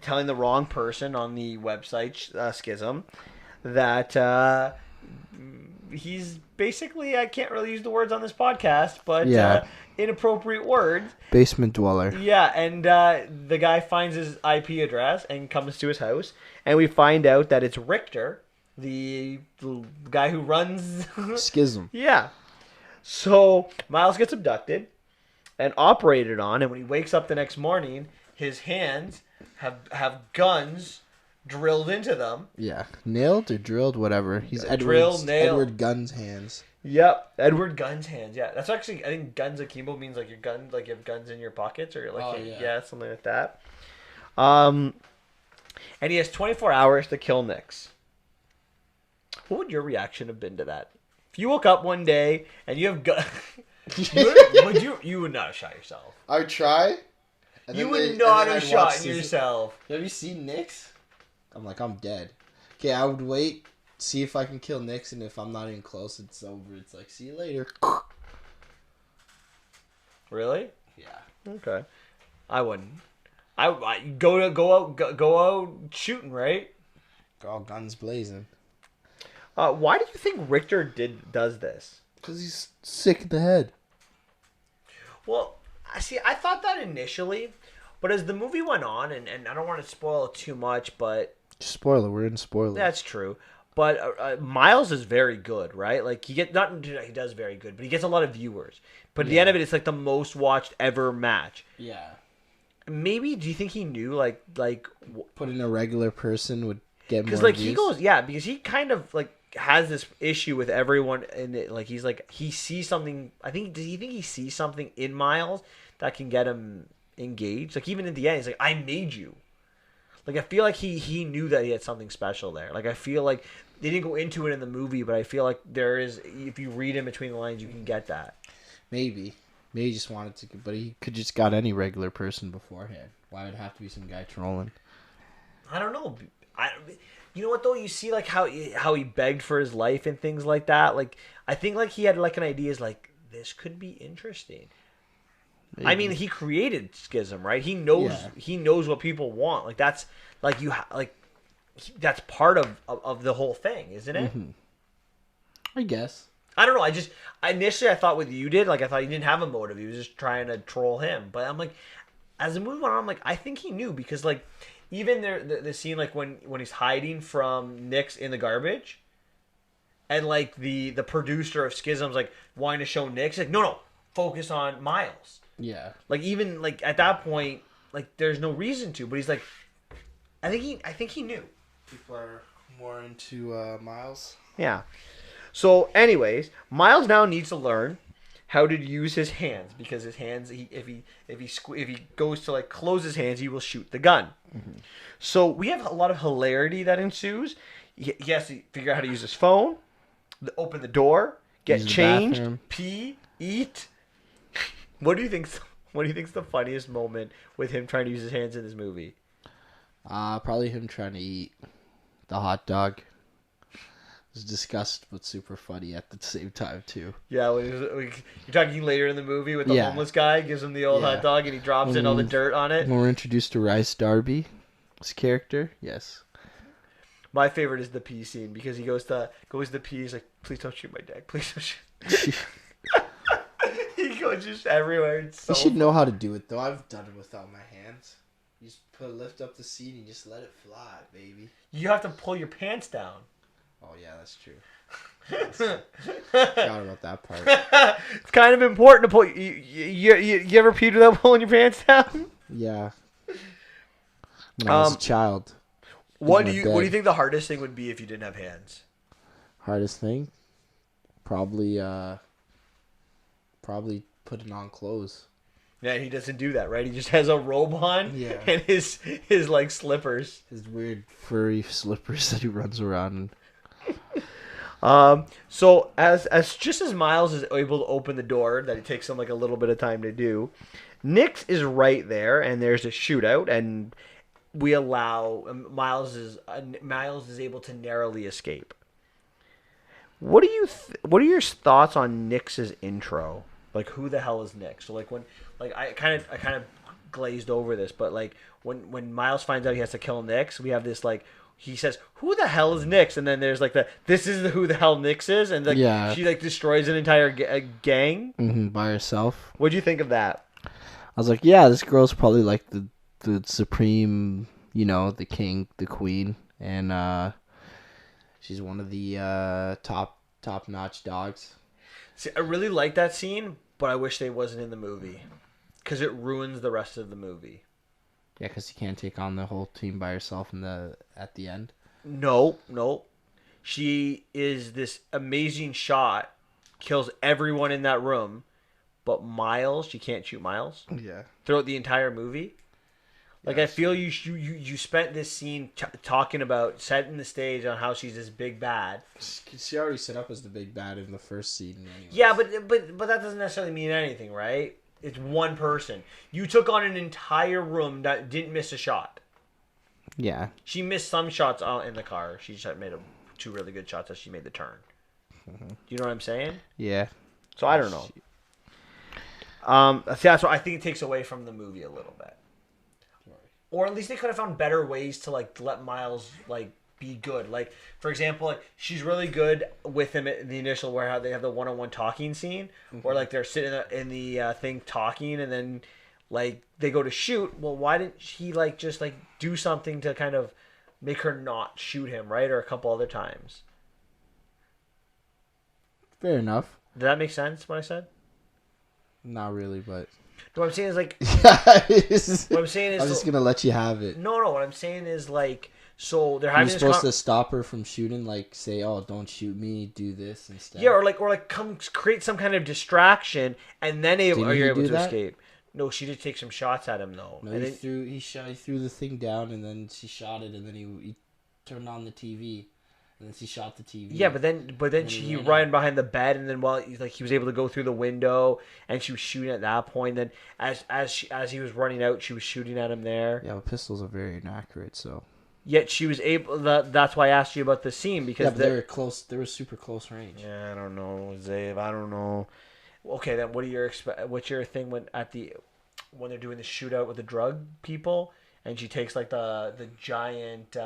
telling the wrong person on the website Schism that he's basically, I can't really use the words on this podcast, but inappropriate words. Basement dweller. Yeah, and the guy finds his IP address and comes to his house, and we find out that it's Richter, the guy who runs Schism. Yeah. So Miles gets abducted and operated on, and when he wakes up the next morning, his hands have guns drilled into them. Yeah, nailed or drilled, whatever. He's Edward Gun's hands. Yep, Edward Gun's hands. Yeah, that's actually, I think guns akimbo means like your gun, like you have guns in your pockets or like something like that. And he has 24 hours to kill Nix. What would your reaction have been to that? If you woke up one day and you have guns. You would not have shot yourself. I would try. You would not have shot yourself. Have you seen Nix? I'm dead. Okay, I would wait, see if I can kill Nix, and if I'm not even close, it's over. It's like, see you later. Really? Yeah. Okay. I wouldn't. I go out shooting, right? All guns blazing. Why do you think Richter does this? Because he's sick in the head. Well, I thought that initially, but as the movie went on, and I don't want to spoil it too much, but... Spoiler, we're in spoilers. That's true. But Miles is very good, right? Like, he does very good, but he gets a lot of viewers. But at the end of it, it's like the most watched ever match. Yeah. Maybe, do you think he knew, like... Put in a regular person would get more views? Because, he goes... Yeah, because he kind of, has this issue with everyone in it. Like, he sees something. Does he think he sees something in Miles that can get him engaged? Like, even in the end, he's like, I made you. Like I feel like he knew that he had something special there. Like I feel like they didn't go into it in the movie, but I feel like there is. If you read in between the lines, you can get that. Maybe he just wanted to, but he could just got any regular person beforehand. Why would it have to be some guy trolling? I don't know. You know what though? You see like how he begged for his life and things like that. Like I think like he had like an idea is like this could be interesting. Maybe. I mean, he created Schism, right? He knows what people want. Like that's like that's part of the whole thing, isn't it? Mm-hmm. I guess. I don't know. Initially I thought what you did, like I thought he didn't have a motive. He was just trying to troll him. But I'm like, as the movie went on, I'm like, I think he knew because like even the scene like when he's hiding from Nyx in the garbage, and like the producer of Schism's like wanting to show Nyx, like no, focus on Miles. Yeah. Like even like at that point, like there's no reason to, but he's like, I think he knew. People are more into Miles. Yeah. So, anyways, Miles now needs to learn how to use his hands because his hands, if he goes to like close his hands, he will shoot the gun. Mm-hmm. So we have a lot of hilarity that ensues. He has to figure out how to use his phone, open the door, get changed, pee, eat. What do you think? What do you think's the funniest moment with him trying to use his hands in this movie? Probably him trying to eat the hot dog. It was disgusting, but super funny at the same time too. Yeah, you're talking later in the movie with the homeless guy, gives him the old hot dog, and he drops in all the dirt on it. When we're introduced to Rice Darby, his character, yes. My favorite is the pee scene because he goes to pee. He's like, "Please don't shoot my dick. Please don't shoot." He goes just everywhere. You should know how to do it though. I've done it without my hands. You just lift up the seat and just let it fly, baby. You have to pull your pants down. Oh yeah, that's true. Forgot about that part. It's kind of important to pull. You ever peed without pulling your pants down? Yeah. When I was a child. What do you think the hardest thing would be if you didn't have hands? Hardest thing, probably putting on clothes. Yeah, he doesn't do that, right? He just has a robe on and his like slippers. His weird furry slippers that he runs around in. So as just as Miles is able to open the door, that it takes him like a little bit of time to do, Nyx is right there, and there's a shootout, and we allow Miles is able to narrowly escape. What are your thoughts on Nyx's intro? Like, who the hell is Nyx? So like when I kind of glazed over this, but like when Miles finds out he has to kill Nyx, we have this like. He says, "Who the hell is Nyx?" And then there's like this is who the hell Nyx is, and like she like destroys an entire gang by herself. What'd you think of that? I was like, yeah, this girl's probably like the supreme, the king, the queen, and she's one of the top notch dogs. See, I really like that scene, but I wish they wasn't in the movie because it ruins the rest of the movie. Yeah, because you can't take on the whole team by herself at the end. No. She is this amazing shot, kills everyone in that room, but Miles, she can't shoot Miles. Yeah. Throughout the entire movie. Like, I feel you spent this scene talking about, setting the stage on how she's this big bad. She already set up as the big bad in the first scene. Anyways. Yeah, but that doesn't necessarily mean anything, right? It's one person. You took on an entire room that didn't miss a shot. Yeah. She missed some shots in the car. She just made two really good shots as she made the turn. Mm-hmm. Do you know what I'm saying? Yeah. So I don't know. That's what I think it takes away from the movie a little bit. Or at least they could have found better ways to like let Miles like be good. Like, for example, like she's really good with him in the initial where they have the one-on-one talking scene where like they're sitting in the thing talking, and then like they go to shoot. Well, why didn't he like just like do something to kind of make her not shoot him, right? Or a couple other times. Fair enough. Did that make sense what I said? Not really, but what I'm saying is like what I'm saying is I'm just gonna let you have it. No, what I'm saying is like, so they're having. You're supposed to stop her from shooting, like say, "Oh, don't shoot me. Do this instead." Yeah, or like come create some kind of distraction, and then you're able to escape. No, she did take some shots at him though. No, And he threw the thing down, and then she shot it, and then he turned on the TV, and then she shot the TV. Yeah, but then he ran behind the bed, and then while he was able to go through the window, and she was shooting at that point. Then as he was running out, she was shooting at him there. Yeah, but pistols are very inaccurate, so. Yet she was able. That's why I asked you about the scene because they were close. They were super close range. Yeah, I don't know, Zave. I don't know. Okay, then what's your thing when they're doing the shootout with the drug people, and she takes like the giant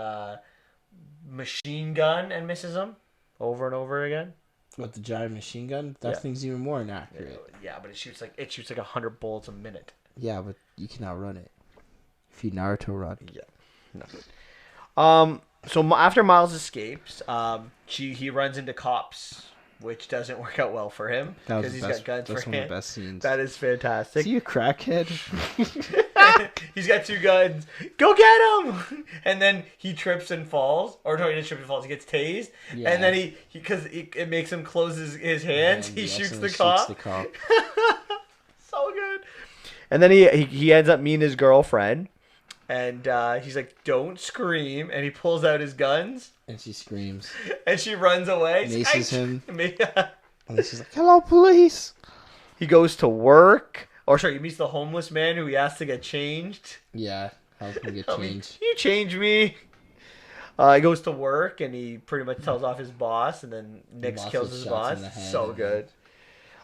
machine gun and misses them over and over again? What, the giant machine gun? That thing's even more inaccurate. Yeah, but it shoots like 100 bullets a minute. Yeah, but you can outrun it if you Naruto run. Yeah, no. So after Miles escapes, he runs into cops, which doesn't work out well for him because he's got guns for him. That's one of the best scenes. That is fantastic. Is he a crackhead? He's got 2 guns. Go get him! And then he trips and falls. Or no, he doesn't trip and falls. He gets tased. Yeah. And then because it makes him close his hands, he shoots the cop. So good. And then he ends up meeting his girlfriend. And he's like, don't scream. And he pulls out his guns. And she screams. And she runs away. Maces him. And then she's like, hello, police. He goes to work. He meets the homeless man who he asks to get changed. Yeah, help him get changed. You change me. He goes to work and he pretty much tells off his boss. And then Nix kills his boss. So good.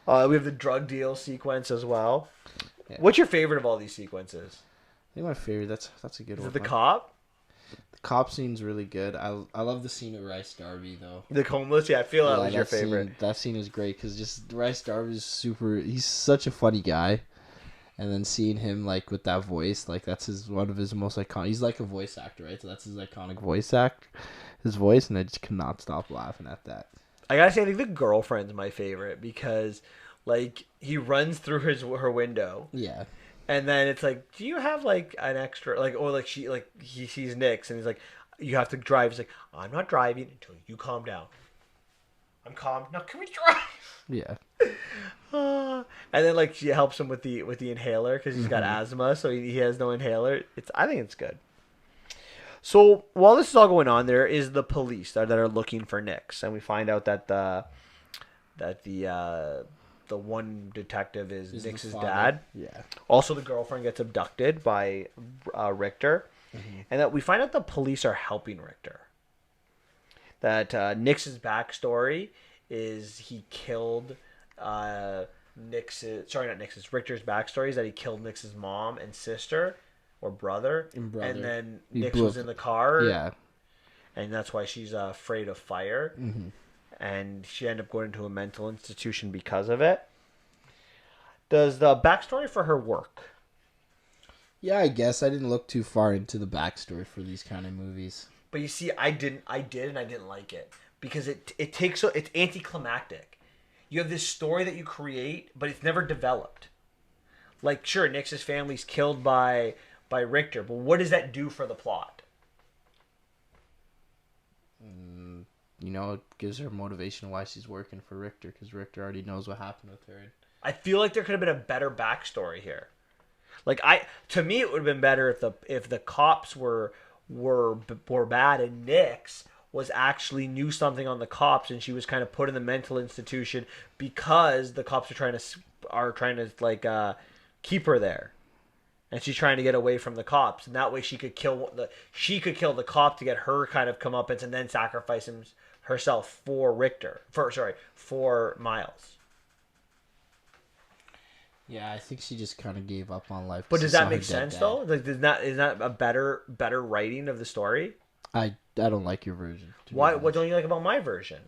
We have the drug deal sequence as well. Yeah. What's your favorite of all these sequences? I think my favorite, that's a good one. Is it the cop? The cop scene's really good. I love the scene with Rice Darby, though. The homeless? Yeah, I feel that was your favorite. That scene is great, because just Rice Darby is he's such a funny guy. And then seeing him, like, with that voice, like, that's one of his most iconic... He's like a voice actor, right? So that's his iconic his voice, and I just cannot stop laughing at that. I gotta say, I think the girlfriend's my favorite, because, like, he runs through her window. Yeah. And then it's like, do you have like an extra he sees Nix and he's like, you have to drive. He's like, I'm not driving until you calm down. I'm calm. Now can we drive? Yeah. And then like she helps him with the inhaler because he's got asthma, so he has no inhaler. I think it's good. So while this is all going on, there is the police that are looking for Nix, and we find out that the one detective is Nix's dad. Yeah. Also, the girlfriend gets abducted by Richter. Mm-hmm. And that we find out the police are helping Richter. That Nix's backstory is he killed Richter's backstory is that he killed Nix's mom and sister or brother. And then Nix was in the car. Yeah. And that's why she's afraid of fire. Mm-hmm. And she ended up going into a mental institution because of it. Does the backstory for her work? Yeah, I guess I didn't look too far into the backstory for these kind of movies. But you see, I did, and I didn't like it because it's anticlimactic. You have this story that you create, but it's never developed. Like, sure, Nix's family's killed by Richter, but what does that do for the plot? It gives her motivation why she's working for Richter, because Richter already knows what happened with her. I feel like there could have been a better backstory here. Like to me, it would have been better if the cops were bad and Nix was actually knew something on the cops and she was kind of put in the mental institution because the cops are trying to keep her there, and she's trying to get away from the cops, and that way she could kill the cop to get her kind of comeuppance and then sacrifice herself for Miles. Yeah, I think she just kind of gave up on life. But does that make sense though? Like, is that a better writing of the story? I don't like your version. Why? What don't you like about my version?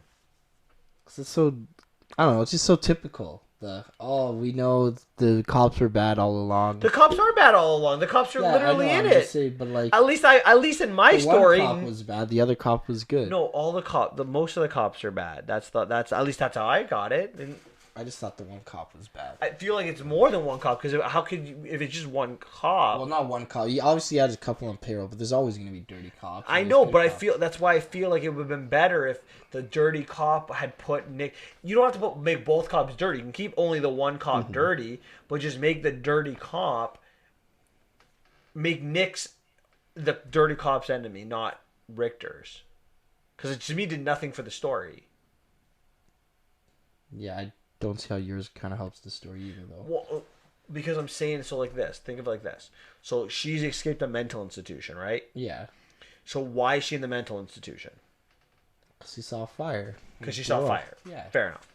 'Cause it's so, I don't know. It's just so typical. We know the cops were bad all along. The cops are bad all along. The cops are literally in it. Saying, but like, at least in my story, one cop was bad. The other cop was good. No, most of the cops are bad. That's at least that's how I got it. And I just thought the one cop was bad. I feel like it's more than one cop, because how could you, if it's just one cop? Well, not one cop. He obviously had a couple on payroll, but there's always going to be dirty cops. I know, but I feel that's why I feel like it would have been better if the dirty cop had put Nick. You don't have to make both cops dirty. You can keep only the one cop dirty, but just make the dirty cop. Make Nick's the dirty cop's enemy, not Richter's, because it to me did nothing for the story. Yeah, I don't see how yours kind of helps the story either, though. Well, because I'm saying so like this. Think of it like this. So she's escaped a mental institution, right? Yeah. So why is she in the mental institution? Because she saw fire. Because she saw fire. Yeah. Fair enough.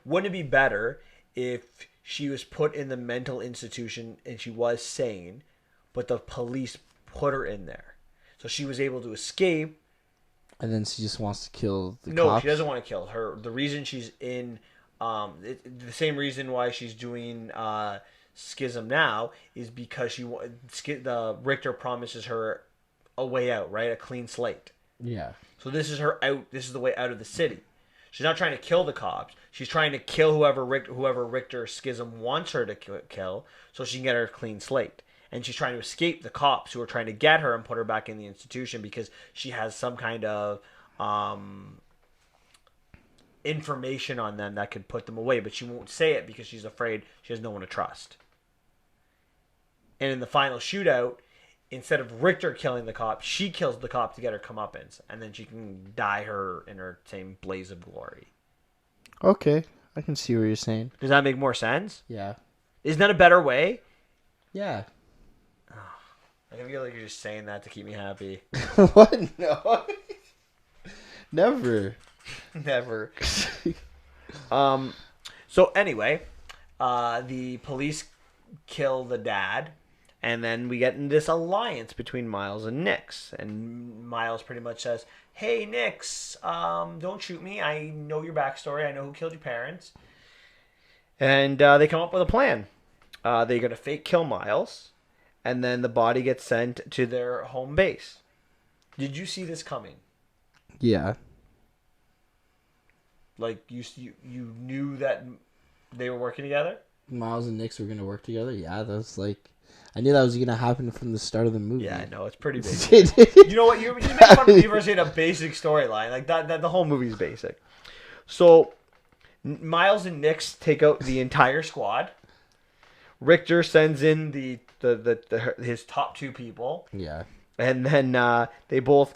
Wouldn't it be better if she was put in the mental institution and she was sane, but the police put her in there? So she was able to escape. And then she just wants to kill the No, cops? she doesn't want to kill her. The reason she's in, the same reason why she's doing Schism now is because the Richter promises her a way out, right? A clean slate. Yeah. So this is her out. This is the way out of the city. She's not trying to kill the cops. She's trying to kill whoever Richter Schism wants her to kill, so she can get her a clean slate. And she's trying to escape the cops who are trying to get her and put her back in the institution because she has some kind of information on them that could put them away. But she won't say it because she's afraid she has no one to trust. And in the final shootout, instead of Richter killing the cop, she kills the cop to get her comeuppance. And then she can die in her same blaze of glory. Okay. I can see what you're saying. Does that make more sense? Yeah. Isn't that a better way? Yeah. I feel like you're just saying that to keep me happy. What? No. Never. Never. So anyway, the police kill the dad, and then we get in this alliance between Miles and Nix. And Miles pretty much says, "Hey, Nix, don't shoot me. I know your backstory. I know who killed your parents." And they come up with a plan. They're going to fake kill Miles. And then the body gets sent to their home base. Did you see this coming? Yeah. Like, you knew that they were working together? Miles and Nix were going to work together? Yeah, that's like... I knew that was going to happen from the start of the movie. Yeah, I know. It's pretty basic. You know what? You made fun of me for saying a basic storyline. Like, that the whole movie's basic. So, Miles and Nix take out the entire squad. Richter sends in his top two people. Yeah. And then they both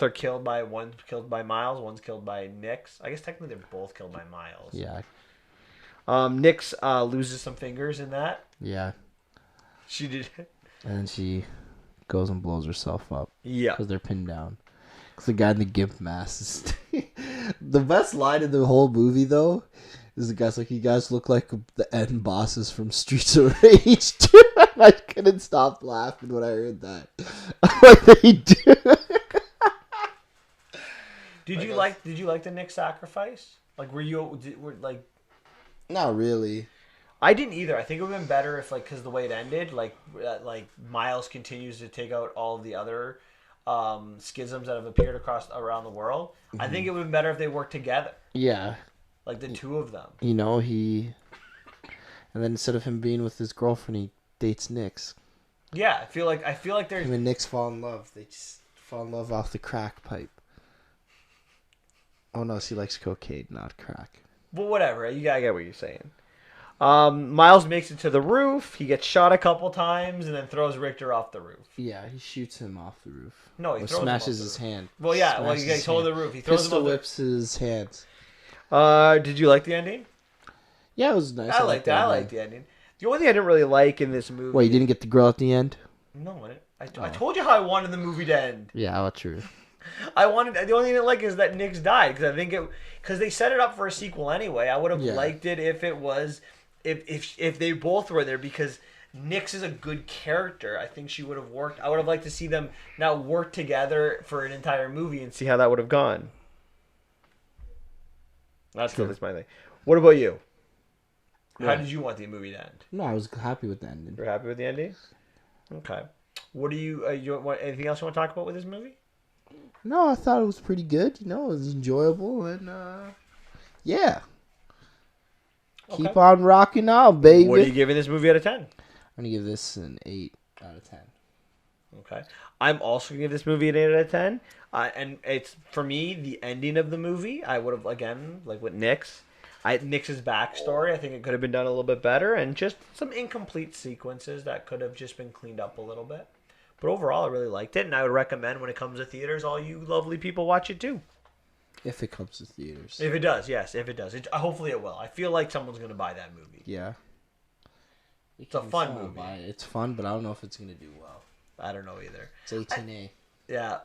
are killed by one's killed by Miles, one's killed by Nix. I guess technically they're both killed by Miles. Yeah. Nix loses some fingers in that. Yeah. She did. And then she goes and blows herself up. Yeah. Because they're pinned down. Because the guy in the gimp mask is... The best line in the whole movie, though, is the guy's like, "You guys look like the end bosses from Streets of Rage 2." I couldn't stop laughing when I heard that. Like they do. Did you like the Nick sacrifice? Like, were Not really. I didn't either. I think it would have been better if, like, because the way it ended, like Miles continues to take out all of the other schisms that have appeared around the world. Mm-hmm. I think it would have been better if they worked together. Yeah. Like the two of them. You know, and then instead of him being with his girlfriend, he dates Nix. Yeah, I feel like there's... Him and Nix fall in love. They just fall in love off the crack pipe. Oh no, she likes cocaine, not crack. But whatever, I get what you're saying. Miles makes it to the roof. He gets shot a couple times and then throws Richter off the roof. Yeah, he shoots him off the roof. No, he throws smashes his hand. Well, yeah, he told the roof. He throws Pistol whips his hands. Did you like the ending? Yeah, it was nice. I liked the ending. The only thing I didn't really like in this movie... Wait, you didn't get the girl at the end? No, I told you how I wanted the movie to end. Yeah, that's true. The only thing I didn't like is that Nix died, because they set it up for a sequel anyway. I would have liked it if it was... If they both were there, because Nix is a good character. I think she would have worked. I would have liked to see them now work together for an entire movie and see how that would have gone. That's my thing. What about you? Yeah. How did you want the movie to end? No, I was happy with the ending. You're happy with the ending? Okay. What do you want? Anything else you want to talk about with this movie? No, I thought it was pretty good. You know, it was enjoyable, and yeah. Yeah. What do you think of the movie? I thought it was pretty good. You know, it was enjoyable, and yeah. I thought it was pretty good. You know, it was enjoyable, and yeah. Keep on rocking out, baby. What are you giving this movie out of 10? I'm gonna give this an 8 out of 10. Okay. I'm also going to give this movie an 8 out of 10. And it's, for me, the ending of the movie, I would have, again, like with Nix's backstory, I think it could have been done a little bit better. And just some incomplete sequences that could have just been cleaned up a little bit. But overall, I really liked it. And I would recommend when it comes to theaters, all you lovely people watch it too. If it comes to theaters. If it does, yes. If it does. Hopefully it will. I feel like someone's going to buy that movie. Yeah. It's a fun movie. It's fun, but I don't know if it's going to do well. I don't know either. It's 18A. Yeah.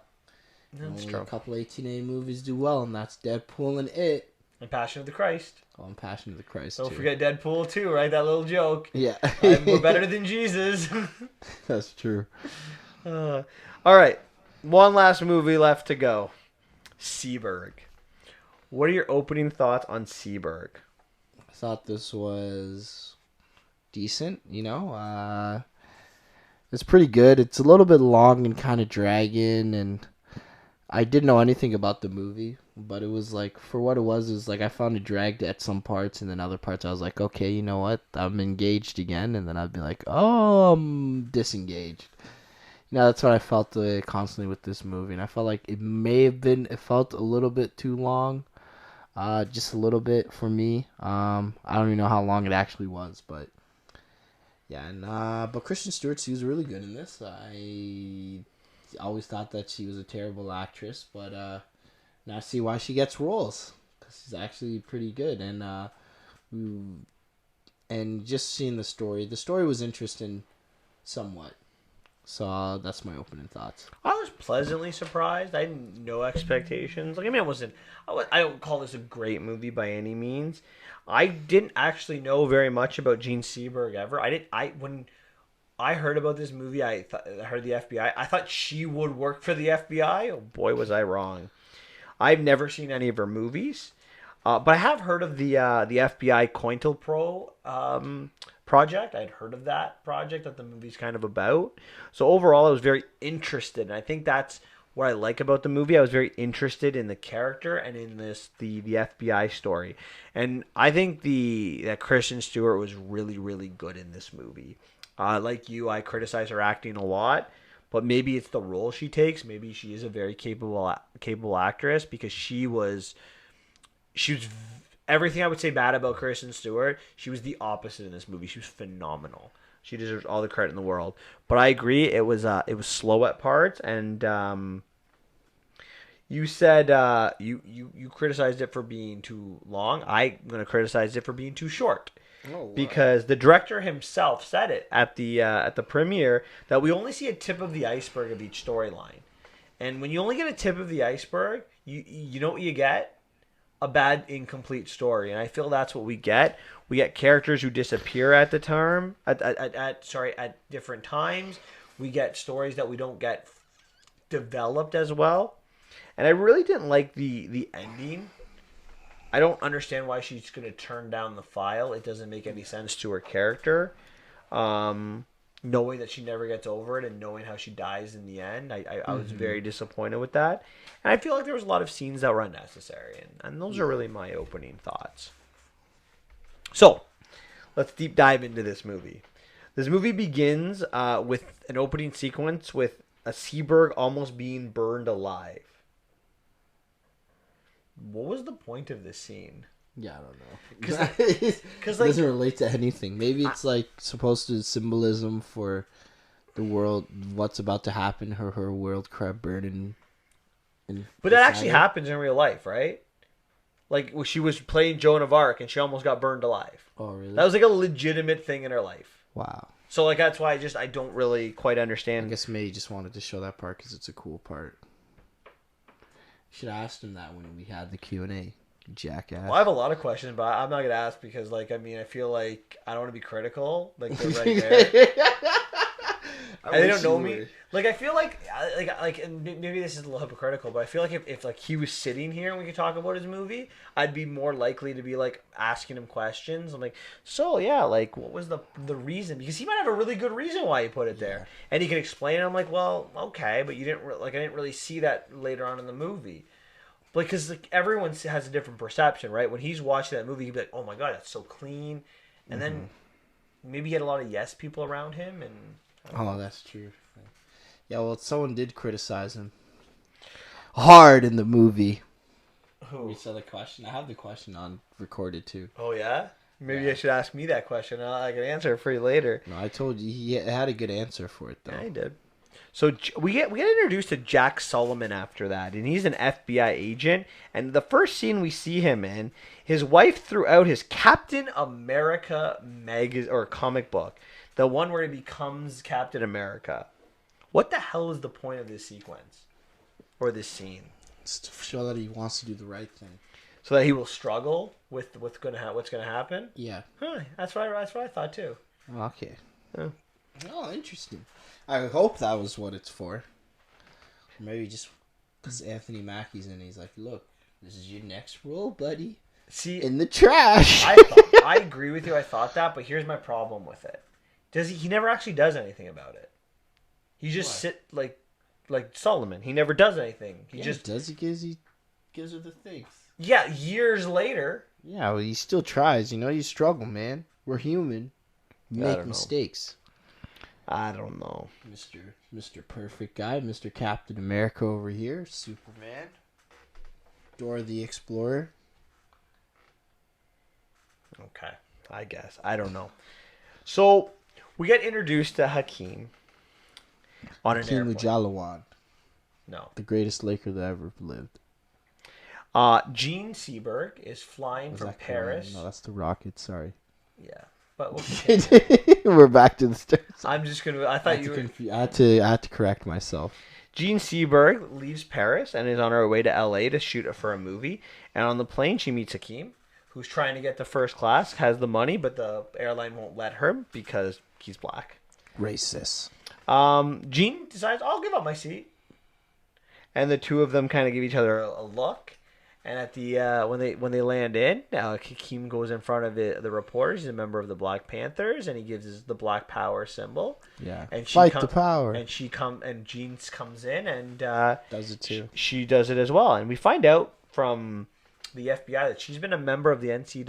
That's true. A couple 18A movies do well, and that's Deadpool and It. And Passion of the Christ. Oh, and Passion of the Christ, Don't forget Deadpool too, right? That little joke. Yeah. We're better than Jesus. That's true. All right. One last movie left to go. Seberg. What are your opening thoughts on Seberg? I thought this was decent, It's pretty good. It's a little bit long and kind of dragging, and I didn't know anything about the movie, but it was like, for what it was like I found it dragged at some parts, and then other parts I was like, okay, you know what? I'm engaged again, and then I'd be like, oh, I'm disengaged. That's what I felt constantly with this movie, and I felt like it felt a little bit too long, just a little bit for me. I don't even know how long it actually was, but yeah, and but Kristen Stewart, she was really good in this. I always thought that she was a terrible actress, but now I see why she gets roles, because she's actually pretty good, and just seeing the story was interesting, somewhat. So that's my opening thoughts. I was pleasantly surprised. I had no expectations. I don't call this a great movie by any means. I didn't actually know very much about Gene Seberg ever. When I heard about this movie, I heard the FBI. I thought she would work for the FBI. Oh boy, was I wrong. I've never seen any of her movies, but I have heard of the FBI COINTELPRO project. I'd heard of that project that the movie's kind of about. So overall, I was very interested, and I think that's what I like about the movie. I was very interested in the character and in the FBI story, and I think that Kristen Stewart was really, really good in this movie. Like you, I criticize her acting a lot, but maybe it's the role she takes. Maybe she is a very capable actress, because she was everything I would say bad about Kristen Stewart, she was the opposite in this movie. She was phenomenal. She deserves all the credit in the world. But I agree, it was slow at parts, and you said you criticized it for being too long. I'm gonna criticize it for being too short. Oh, wow. Because the director himself said it at the premiere that we only see a tip of the iceberg of each storyline, and when you only get a tip of the iceberg, you know what you get? A bad, incomplete story, and I feel that's what we get. We get characters who disappear at different times. We get stories that we don't get developed as well, and I really didn't like the ending. I don't understand why she's going to turn down the file. It doesn't make any sense to her character. Knowing that she never gets over it and knowing how she dies in the end, I was very disappointed with that. And I feel like there was a lot of scenes that were unnecessary. And those are really my opening thoughts. So, let's deep dive into this movie. This movie begins with an opening sequence with a Seberg almost being burned alive. What was the point of this scene? Yeah, I don't know. Because it doesn't relate to anything. Maybe it's supposed to symbolism for the world, what's about to happen, her world crap burning. But that actually happens in real life, right? Like, she was playing Joan of Arc and she almost got burned alive. Oh, really? That was like a legitimate thing in her life. Wow. So that's why I don't really quite understand. I guess May just wanted to show that part because it's a cool part. Should have asked him that when we had the Q&A. Jackass. Well, I have a lot of questions, but I'm not gonna ask because, I feel like I don't want to be critical. Like, they're right there, and they don't know me. Like, I feel like, and maybe this is a little hypocritical, but I feel like if he was sitting here and we could talk about his movie, I'd be more likely to be asking him questions. I'm like, so yeah, what was the reason? Because he might have a really good reason why he put it there, and he can explain it. I'm like, well, okay, but you didn't I didn't really see that later on in the movie. because like everyone has a different perception, right? When he's watching that movie, he'd be like, "Oh my god, that's so clean," and then maybe he had a lot of yes people around him, and Oh, that's true. Yeah, well, someone did criticize him hard in the movie. who? You saw the question? I have the question on recorded too. Oh yeah, maybe Yeah. I should ask me that question. I can answer it for you later. No, I told you he had a good answer for it though. Yeah, he did. So we get introduced to Jack Solomon after that, and he's an FBI agent. And the first scene we see him in, his wife threw out his Captain America magazine or comic book, the one where he becomes Captain America. What the hell is the point of this sequence or this scene? It's to show that he wants to do the right thing. So that he will struggle with what's gonna happen. Yeah. Huh, that's what I thought too. Oh, okay. Oh. Oh, interesting. I hope that was what it's for. Or maybe just because Anthony Mackie's in it, he's like, look, this is your next role, buddy. See, In the trash. I agree with you. I thought that, but here's my problem with it. He never actually does anything about it. He just sit like Solomon. He never does anything. He just does. He gives her the things. Yeah, years later. Yeah, well, he still tries. You know, you struggle, man. We're human. We I make don't know. mistakes. I don't know. Mr. Perfect Guy, Mr. Captain America over here, Superman, Dora the Explorer. Okay, I guess. I don't know. So, we get introduced to Hakeem on an Hakeem airplane. Olajuwon, No. the greatest Laker that ever lived. Gene Seberg is flying Was from that Paris. Korean? No, that's the Rockets. Sorry. Yeah. But we'll We're back to the start. I'm just going to... I thought you were... I had to correct myself. Gene Seberg leaves Paris and is on her way to LA to shoot for a movie. And on the plane, she meets Hakeem, who's trying to get to first class, has the money, but the airline won't let her because he's black. Racist. Gene decides, I'll give up my seat. And the two of them kind of give each other a look. And at the when they land in, Hakeem goes in front of the reporters. He's a member of the Black Panthers, and he gives the Black Power symbol. Yeah. And Fight the power. And Jean comes in and does it too. She does it as well. And we find out from the FBI that she's been a member of the NAACP.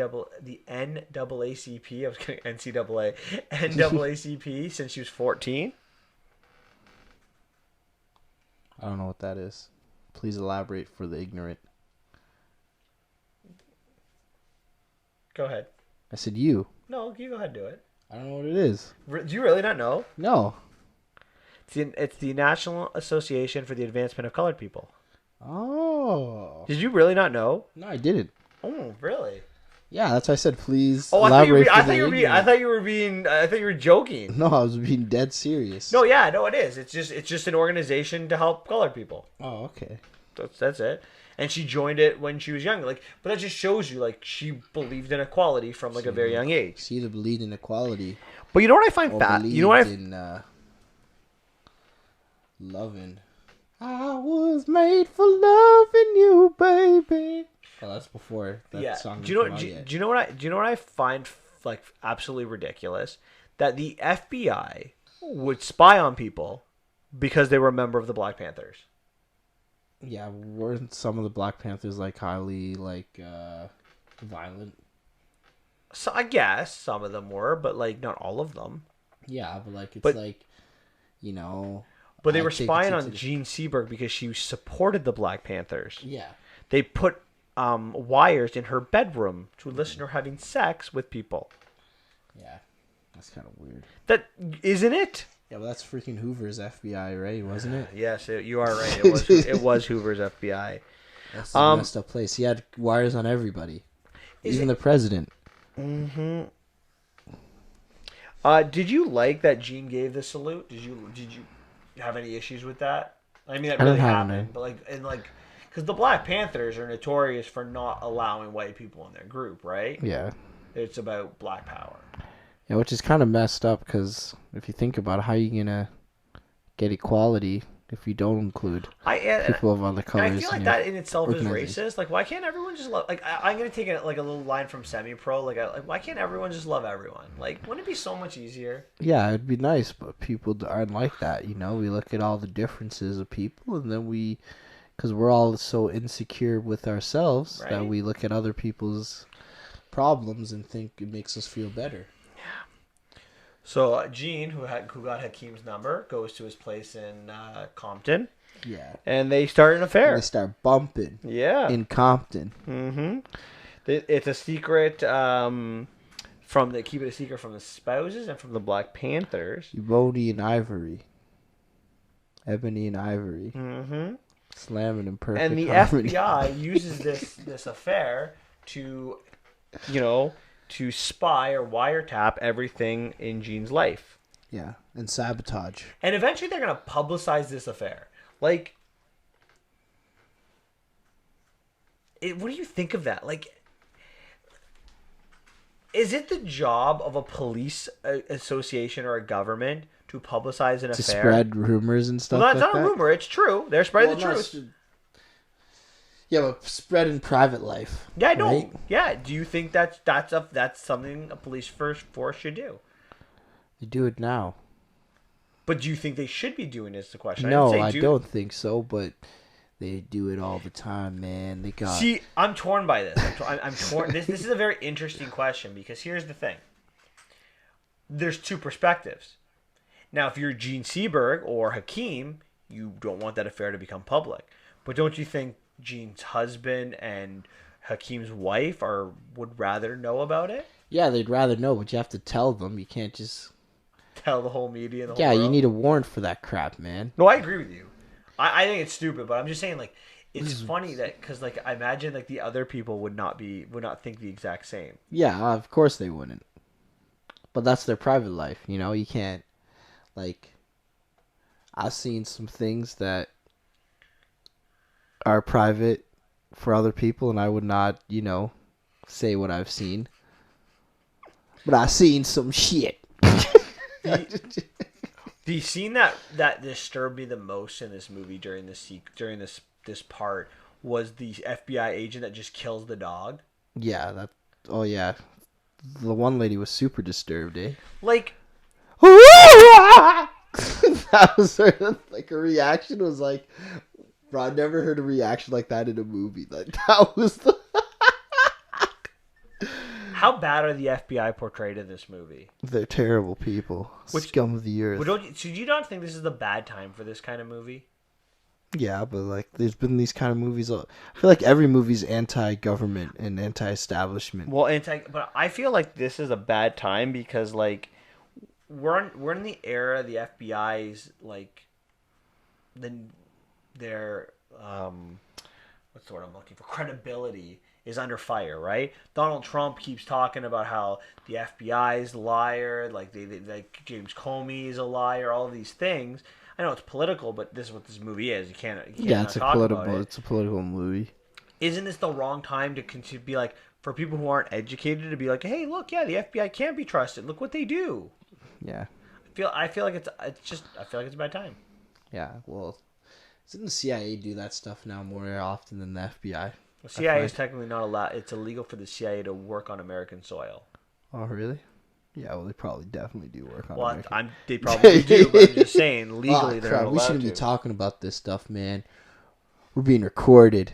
I was getting NAACP since she was 14. I don't know what that is. Please elaborate for the ignorant. Go ahead. I said you. No, you go ahead and do it. I don't know what it is. Do you really not know? No. It's the National Association for the Advancement of Colored People. Oh. Did you really not know? No, I didn't. Oh, really? Yeah, that's why I said please Oh, elaborate I for thought the you were joking. No, I was being dead serious. No, yeah, no, it is. It's just an organization to help colored people. Oh, okay. That's it. And she joined it when she was young. Like, but that just shows you, like, she believed in equality from like a very young age. She either believed in equality. But you know what I find bad? You know what in loving. I was made for loving you, baby. Oh, that's before that song. Do you know what I find like absolutely ridiculous? That the FBI would spy on people because they were a member of the Black Panthers. Yeah, weren't some of the Black Panthers like highly violent? So I guess some of them were, but like not all of them. Yeah, but like you know. But they were spying on Gene Seberg because she supported the Black Panthers. Yeah. They put wires in her bedroom to listen to her having sex with people. Yeah, that's kind of weird. That isn't it? Yeah, well, that's freaking Hoover's FBI, right? Wasn't it? Yes, you are right. It was Hoover's FBI. That's a messed up place. He had wires on everybody, even the president. Mm-hmm. Did you like that Gene gave the salute? Did you have any issues with that? I mean, that really happened, but because the Black Panthers are notorious for not allowing white people in their group, right? Yeah. It's about Black Power. Yeah, which is kind of messed up because if you think about it, how are you gonna get equality if you don't include people of other colors? And I feel like that in itself is racist. Like, why can't everyone just love? Like, I'm gonna take a little line from Semi-Pro. Like, why can't everyone just love everyone? Like, wouldn't it be so much easier? Yeah, it'd be nice, but people aren't like that. You know, we look at all the differences of people, and then we Because we're all so insecure with ourselves that Right. we look at other people's problems and think it makes us feel better. So Gene, who got Hakeem's number, goes to his place in Compton, Yeah. and they start an affair. They start bumping Yeah. in Compton. Mm-hmm. It's a secret. They keep it a secret from the spouses and from the Black Panthers. Ebony and Ivory. Mm-hmm. Slamming in perfect And the harmony. FBI uses this affair to, to spy or wiretap everything in Gene's life. Yeah, and sabotage. And eventually they're going to publicize this affair. Like, what do you think of that? Like, is it the job of a police association or a government to publicize an To affair? spread rumors and stuff Well, it's like not that? a rumor. It's true. They're spreading the truth. Yeah, but spread in private life. Yeah, I know. Right? Yeah. Do you think that's something a police force should do? They do it now. But do you think they should be doing is the question? No, I don't think so, but they do it all the time, man. They got... See, I'm torn by this. I'm torn. This is a very interesting question because here's the thing. There's two perspectives. Now, if you're Gene Seberg or Hakeem, you don't want that affair to become public. But don't you think Gene's husband and Hakeem's wife would rather know about it? Yeah, they'd rather know, but you have to tell them. You can't just... Tell the whole media and the whole Yeah, world? you need a warrant for that crap, man. No, I agree with you. I think it's stupid, but I'm just saying, like, it's funny that because, like, I imagine like the other people would not think the exact same. Yeah, of course they wouldn't. But that's their private life, You can't, like... I've seen some things that are private for other people, and I would not, say what I've seen. But I've seen some shit. The scene that disturbed me the most in this movie during this part was the FBI agent that just kills the dog. Yeah, oh yeah. The one lady was super disturbed, eh? Like, that was sort of like her reaction was like, bro, I've never heard a reaction like that in a movie. Like, that was the... how bad are the FBI portrayed in this movie? They're terrible people. Scum of the earth. But do you not think this is the bad time for this kind of movie? Yeah, but like, there's been these kind of movies. I feel like every movie's anti-government and anti-establishment. Well, but I feel like this is a bad time because like we're in the era the FBI's like their what's the word I'm looking for, credibility is under fire, right? Donald Trump keeps talking about how the FBI is a liar, like they like James Comey is a liar, all these things. I know it's political, but this is what this movie is. You can't Yeah, it's a political. about it. It's a political movie. Isn't this the wrong time to continue to be like, for people who aren't educated to be like, hey, look, yeah, the FBI can't be trusted. Look what they do. Yeah. I feel like it's a bad time. Yeah. Well, doesn't the CIA do that stuff now more often than the FBI? The CIA is technically not allowed. It's illegal for the CIA to work on American soil. Oh, really? Yeah, well, they probably definitely do work on Well, American. they probably do, but I'm just saying, legally they're not allowed We shouldn't to. be talking about this stuff, man. We're being recorded.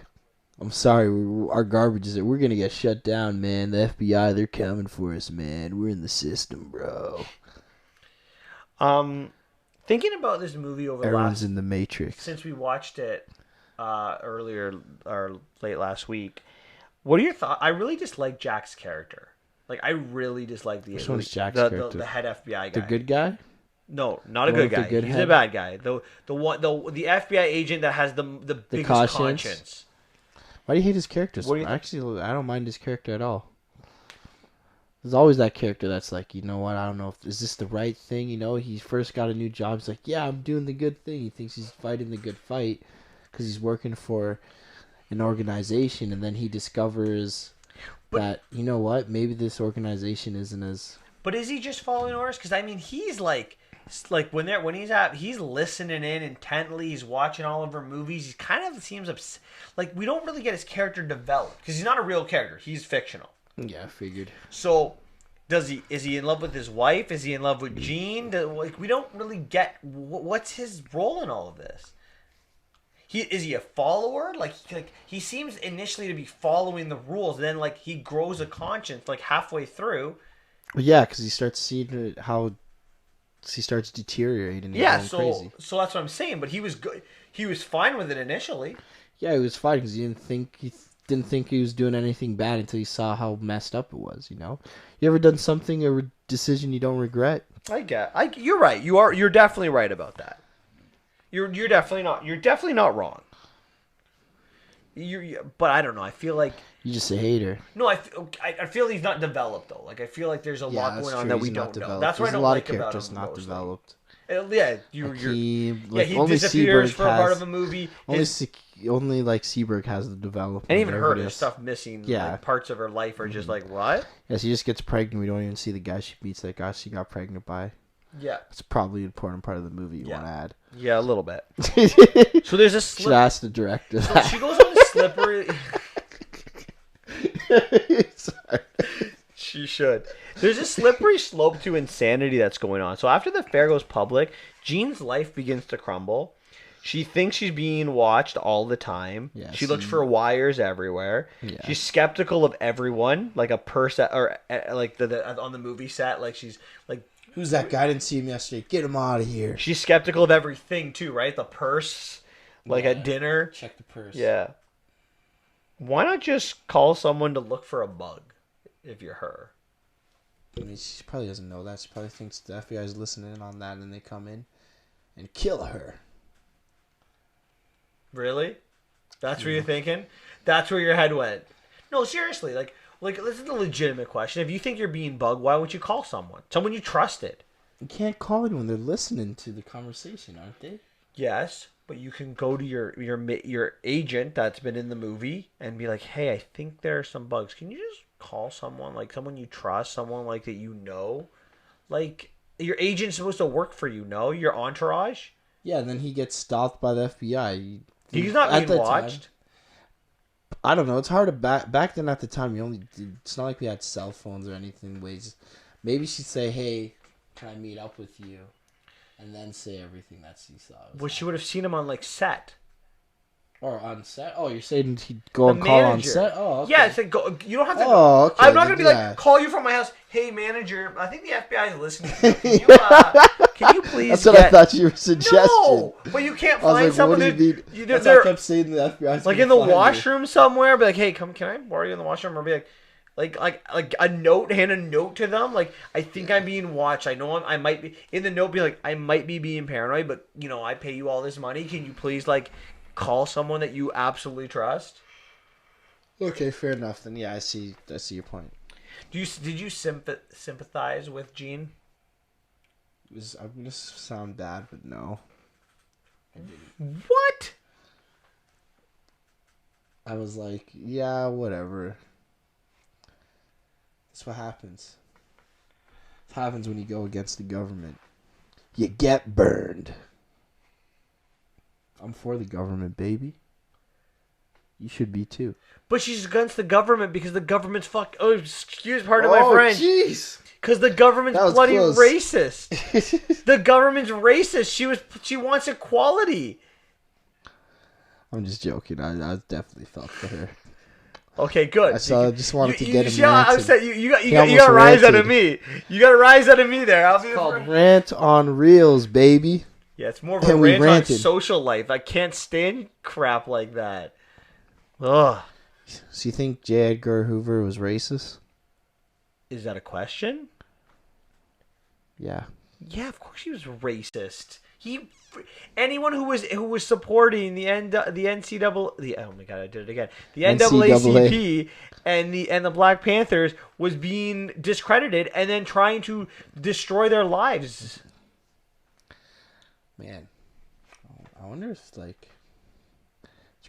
I'm sorry, our garbage is... We're going to get shut down, man. The FBI, they're coming for us, man. We're in the system, bro. Thinking about this movie over Everyone's in the Matrix. since we watched it earlier or late last week, what are your thoughts? I really dislike Jack's character. Like, I really dislike Which one's Jack's the character? the head FBI guy. The good guy? No, not a One good with the guy. good He's head? a bad guy. The FBI agent that has the biggest conscience. Why do you hate his character so What do you much? Actually, I don't mind his character at all. There's always that character that's like, you know what, I don't know, is this the right thing? He first got a new job. He's like, yeah, I'm doing the good thing. He thinks he's fighting the good fight because he's working for an organization. And then he discovers that, you know what, maybe this organization isn't as... But is he just following orders? Because, I mean, he's like when he's listening in intently, he's watching all of her movies. He kind of seems like we don't really get his character developed because he's not a real character. He's fictional. Yeah, I figured. So, is he in love with his wife? Is he in love with Jean? We don't really get what's his role in all of this. Is he a follower? Like he seems initially to be following the rules, then like he grows a conscience like halfway through. Well, yeah, because he starts seeing how he starts deteriorating. And Yeah, going so crazy. so that's what I'm saying. But he was good. He was fine with it initially. Yeah, he was fine because he didn't think he was doing anything bad until he saw how messed up it was. You know, you ever done something decision you don't regret? You're right. You're definitely right about that. You're definitely not wrong. But I don't know. I feel like You just a hater. no. I feel he's not developed though. Like I feel like there's a lot going on that we don't know. That's what I don't like about him. There's a lot of characters not developed. Yeah, he only disappears Seberg for a part of a movie. Only like Seberg has the development. And even her, there's stuff missing. Yeah. Like, parts of her life are just like, what? Yeah, she just gets pregnant. We don't even see the guy she meets. That guy she got pregnant by. Yeah. It's probably an important part of the movie you want to add. Yeah, a little bit. So there's a Should ask the director. So she goes on the slippery. Sorry. She should. There's a slippery slope to insanity that's going on. So after the affair goes public, Jean's life begins to crumble. She thinks she's being watched all the time. Yeah, she looks for wires everywhere. Yeah. She's skeptical of everyone, like a person, or like on the movie set. Like she's like, who's that guy? I didn't see him yesterday. Get him out of here. She's skeptical of everything too, right? The purse, like at dinner. Check the purse. Yeah. Why not just call someone to look for a bug if you're her? I mean, she probably doesn't know that. She probably thinks the FBI is listening in on that, and they come in and kill her. Really? That's where you're thinking? That's where your head went. No, seriously. Like this is a legitimate question. If you think you're being bugged, why would you call someone? Someone you trusted. You can't call anyone. They're listening to the conversation, aren't they? Yes, but you can go to your agent that's been in the movie and be like, hey, I think there are some bugs. Can you just call someone, like someone you trust, someone like that you know? Like, your agent's supposed to work for you, no? Your entourage? Yeah, and then he gets stalked by the FBI. He's not being watched. Time, I don't know. It's hard to back then. At the time, it's not like we had cell phones or anything. Maybe she'd say, "Hey, can I meet up with you?" and then say everything that she saw. Well, she would have seen him on like set. Or on set? Oh, you're saying he'd go and call on set? Oh, okay. Yeah, it's like you don't have to. Oh, okay. I'm not gonna be like, call you from my house. Hey, manager, I think the FBI is listening. Can you please? That's what I thought you were suggesting. No, but you can't find someone. That's why I kept saying the FBI. Like in the washroom somewhere, be like, hey, can I borrow you in the washroom? Or be like a note, hand a note to them. Like, I think I'm being watched. I know I might be in the note. Be like, I might be being paranoid, but I pay you all this money. Can you please call someone that you absolutely trust? Okay, fair enough. Then yeah, I see your point. Did you sympathize with Jean? I'm gonna sound bad, but no. I didn't. What? I was like, yeah, whatever. That's what happens. It happens when you go against the government. You get burned. I'm for the government, baby. You should be too. But she's against the government because the government's pardon my French. Jeez. Because the government's bloody racist. The government's racist. She wants equality. I'm just joking. I definitely felt for her. Okay, good. I just wanted to get him. You got a rise out of me. You got a rise out of me there. It's called Rant on Reels, baby. Yeah, it's more of a rant on social life. I can't stand crap like that. Ugh. So you think J. Edgar Hoover was racist? Is that a question? Yeah. Yeah, of course he was racist. Anyone who was supporting the NCAA, oh my god, I did it again. The NAACP and the Black Panthers was being discredited and then trying to destroy their lives. Man, I wonder if it's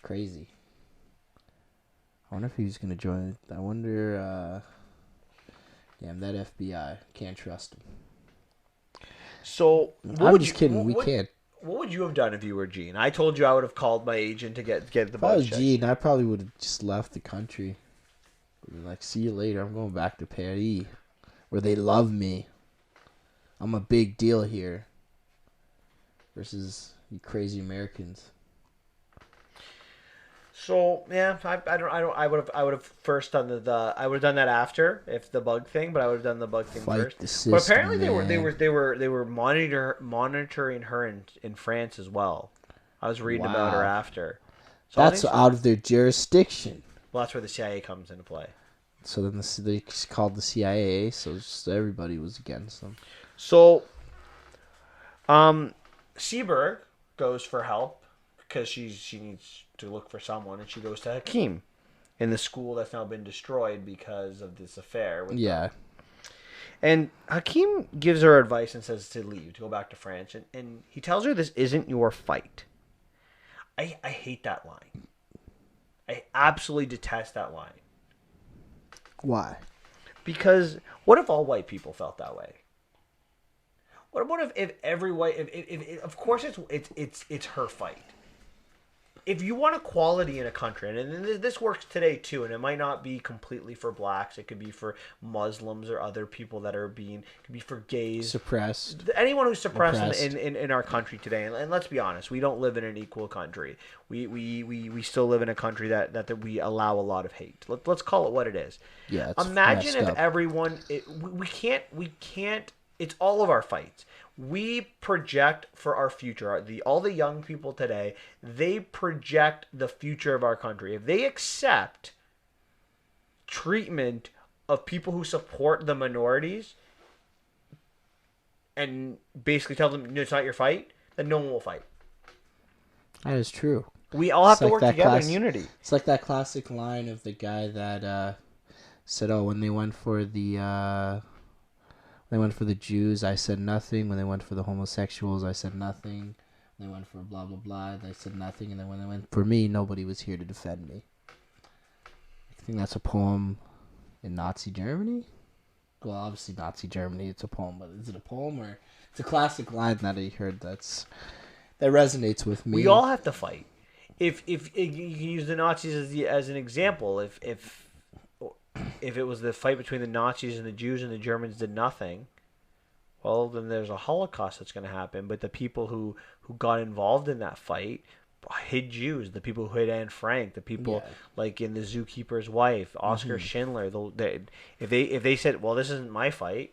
crazy. I wonder if he's gonna join. I wonder. Damn, that FBI, can't trust him. So I'm just kidding. We can't. What would you have done if you were Jean? I told you I would have called my agent to get the If I was checked. Jean, I probably would have just left the country. Like, see you later. I'm going back to Paris, where they love me. I'm a big deal here. Versus you crazy Americans. So yeah, I would have first done I would have done that after if the bug thing, but I would have done the bug thing Fight first. the But system, apparently man. they were monitoring her in France as well. I was reading about her Wow. after. So I That's think so. out of their jurisdiction. Well, that's where the CIA comes into play. So then they called the CIA, so just everybody was against them. So Seberg goes for help because she needs to look for someone, and she goes to Hakim in the school that's now been destroyed because of this affair with them. Yeah. And Hakim gives her advice and says to leave, to go back to France. And he tells her this isn't your fight. I hate that line. I absolutely detest that line. Why? Because what if all white people felt that way? What if every white if of course it's her fight. If you want equality in a country, and this works today too, and it might not be completely for blacks, it could be for Muslims or other people that are being, it could be for gays, Suppressed. anyone who's suppressed Oppressed. in our country today. And let's be honest, we don't live in an equal country. We still live in a country that we allow a lot of hate. Let's call it what it is. Yeah, it's Imagine messed if up. everyone, we can't. It's all of our fights. We project for our future. All the young people today, they project the future of our country. If they accept treatment of people who support the minorities and basically tell them no, it's not your fight, then no one will fight. That is true. We all have It's to like work that together in unity. It's like that classic line of the guy that said, "Oh, when they went for the Jews, I said nothing. When they went for the homosexuals, I said nothing. When they went for blah blah blah, they said nothing. And then when they went for me, nobody was here to defend me." I think that's a poem in Nazi Germany. Well, obviously Nazi Germany, it's a poem, but is it a poem or it's a classic line that I heard that resonates with me. We all have to fight. If you can use the Nazis as an example, if it was the fight between the Nazis and the Jews and the Germans did nothing, well, then there's a Holocaust that's going to happen. But the people who got involved in that fight hid Jews, the people who hid Anne Frank, the people like in The Zookeeper's Wife, Oscar Schindler. If they said, well, this isn't my fight,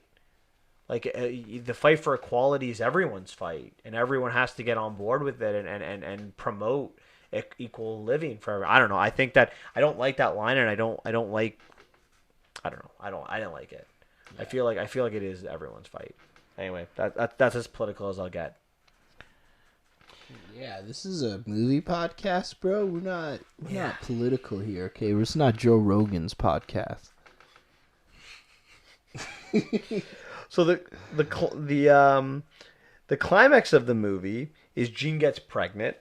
like the fight for equality is everyone's fight, and everyone has to get on board with it and promote equal living for everyone. I don't know. I think that I don't like that line, and I don't like. I don't know. I don't like it. Yeah. I feel like it is everyone's fight. Anyway, that's as political as I'll get. Yeah, this is a movie podcast, bro. We're not political here, okay? It's not Joe Rogan's podcast. So the climax of the movie is Jean gets pregnant,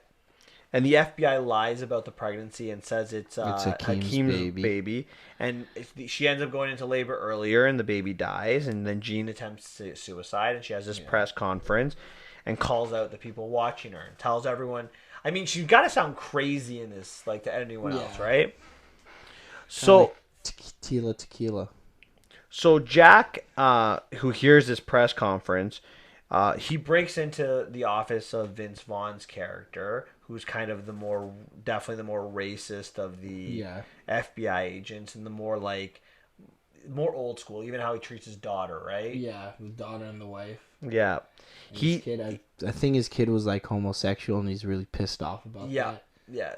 and the FBI lies about the pregnancy and says it's Hakim's baby. And she ends up going into labor earlier, and the baby dies. And then Jean attempts suicide, and she has this press conference and calls out the people watching her and tells everyone. I mean, she's got to sound crazy in this, like to anyone else, right? So like tequila. So Jack, who hears this press conference, he breaks into the office of Vince Vaughn's character, who's kind of definitely the more racist of the FBI agents, and the more old school, even how he treats his daughter, right? Yeah, the daughter and the wife. Yeah. I think his kid was like homosexual, and he's really pissed off about that. Yeah,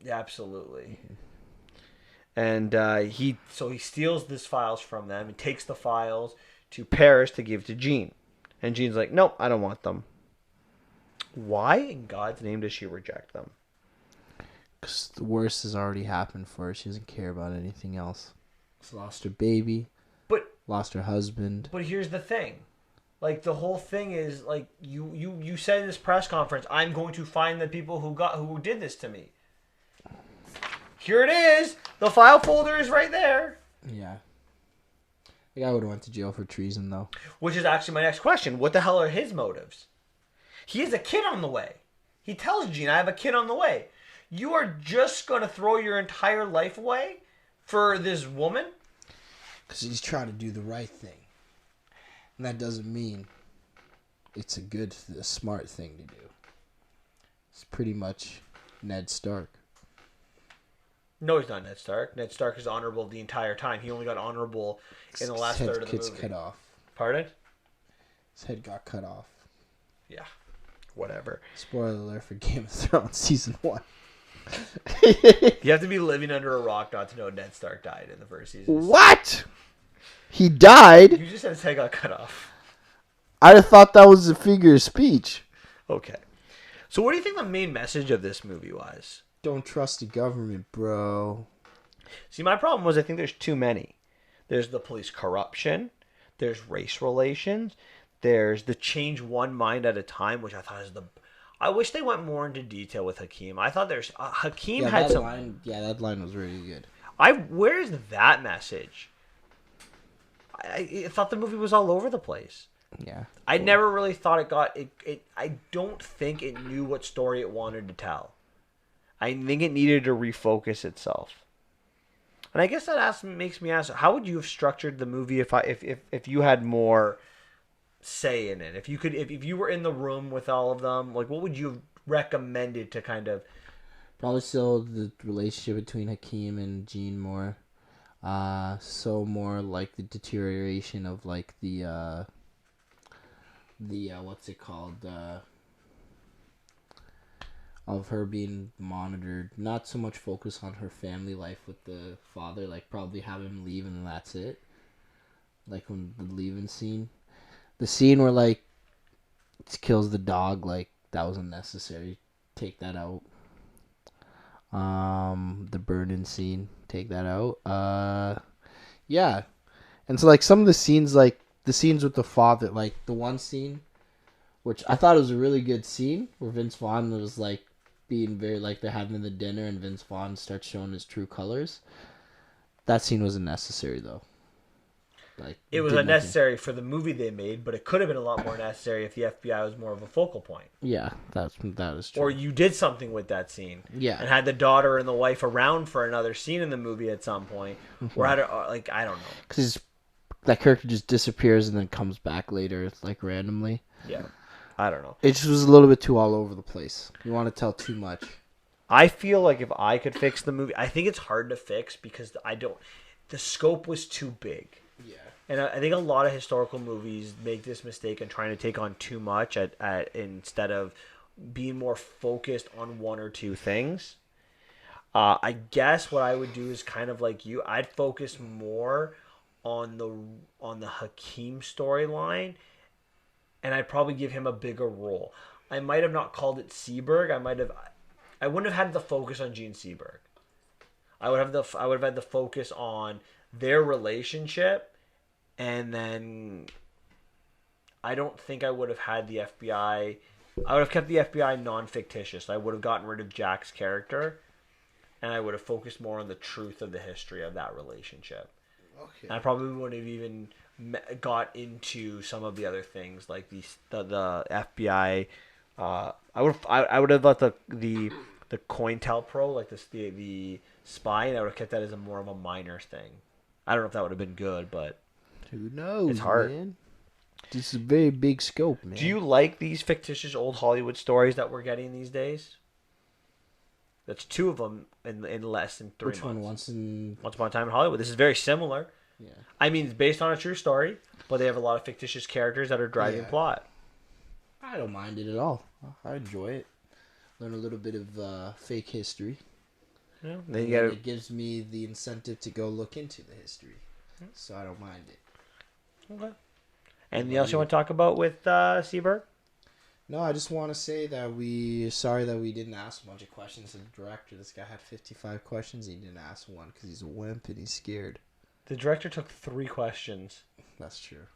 absolutely. Mm-hmm. And he steals these files from them and takes the files to Paris to give to Jean. And Jean's like, nope, I don't want them. Why in God's name does she reject them? Because the worst has already happened for her. She doesn't care about anything else. She's lost her baby. Lost her husband. But here's the thing. Like, the whole thing is, like, you said in this press conference, I'm going to find the people who did this to me. Here it is. The file folder is right there. Yeah. The guy would have went to jail for treason, though. Which is actually my next question. What the hell are his motives? He has a kid on the way. He tells Jean, I have a kid on the way. You are just going to throw your entire life away for this woman? Because he's trying to do the right thing. And that doesn't mean it's a smart thing to do. It's pretty much Ned Stark. No, he's not Ned Stark. Ned Stark is honorable the entire time. He only got honorable in the last third of the movie. Cut off. Pardon? His head got cut off. Yeah. Whatever. Spoiler alert for Game of Thrones season 1. You have to be living under a rock not to know Ned Stark died in the first season. What? He died? You just said his head got cut off. I'd have thought that was a figure of speech. Okay. So what do you think the main message of this movie was? Don't trust the government, bro. See, my problem was I think there's too many. There's the police corruption. There's race relations. There's the change one mind at a time, which I thought is the... I wish they went more into detail with Hakeem. I thought there's... Hakeem had some... that line was really good. Where is that message? I thought the movie was all over the place. Yeah. I never really thought it got... I don't think it knew what story it wanted to tell. I think it needed to refocus itself. And I guess that makes me ask, how would you have structured the movie if you had more say in it? If you were in the room with all of them, like what would you have recommended to kind of... Probably still the relationship between Hakeem and Jean more. So more like the deterioration of like the what's it called? Of her being monitored. Not so much focus on her family life with the father, like probably have him leave and that's it. Like when the leaving scene. The scene where like it kills the dog, like that was unnecessary. Take that out. The burning scene, take that out. Yeah. And so like some of the scenes, like the scenes with the father, like the one scene which I thought was a really good scene where Vince Vaughn was like being very like they're having the dinner and Vince Vaughn starts showing his true colors. That scene wasn't necessary though. Like it was unnecessary for the movie they made, but it could have been a lot more necessary if the FBI was more of a focal point. Yeah, that is true. Or you did something with that scene. Yeah. And had the daughter and the wife around for another scene in the movie at some point. Or had it, like, I don't know. Because that character just disappears and then comes back later, like randomly. Yeah. I don't know. It just was a little bit too all over the place. You want to tell too much. I feel like if I could fix the movie, I think it's hard to fix because the scope was too big. Yeah. And I think a lot of historical movies make this mistake in trying to take on too much instead of being more focused on one or two things. I guess what I would do is kind of like you. I'd focus more on the Hakeem storyline, and I'd probably give him a bigger role. I might have not called it Seberg. I wouldn't have had the focus on Gene Seberg. I would have had the focus on their relationship. And then I don't think I would have had the FBI. I would have kept the FBI non-fictitious. I would have gotten rid of Jack's character, and I would have focused more on the truth of the history of that relationship. Okay. And I probably wouldn't have even got into some of the other things like the FBI. I would have let the COINTELPRO, like the spy, and I would have kept that as more of a minor thing. I don't know if that would have been good, but. Who knows, it's hard. Man. This is a very big scope, man. Do you like these fictitious old Hollywood stories that we're getting these days? That's two of them in less than 3 months. Which one? Once Upon a Time in Hollywood. This is very similar. Yeah. I mean, it's based on a true story, but they have a lot of fictitious characters that are driving plot. I don't mind it at all. I enjoy it. Learn a little bit of fake history. Yeah. It gives me the incentive to go look into the history. So I don't mind it. Okay. Anything else you want to talk about with Seberg? No, I just want to say that sorry that we didn't ask a bunch of questions to the director. This guy had 55 questions and he didn't ask one because he's a wimp and he's scared. The director took 3 questions. That's true.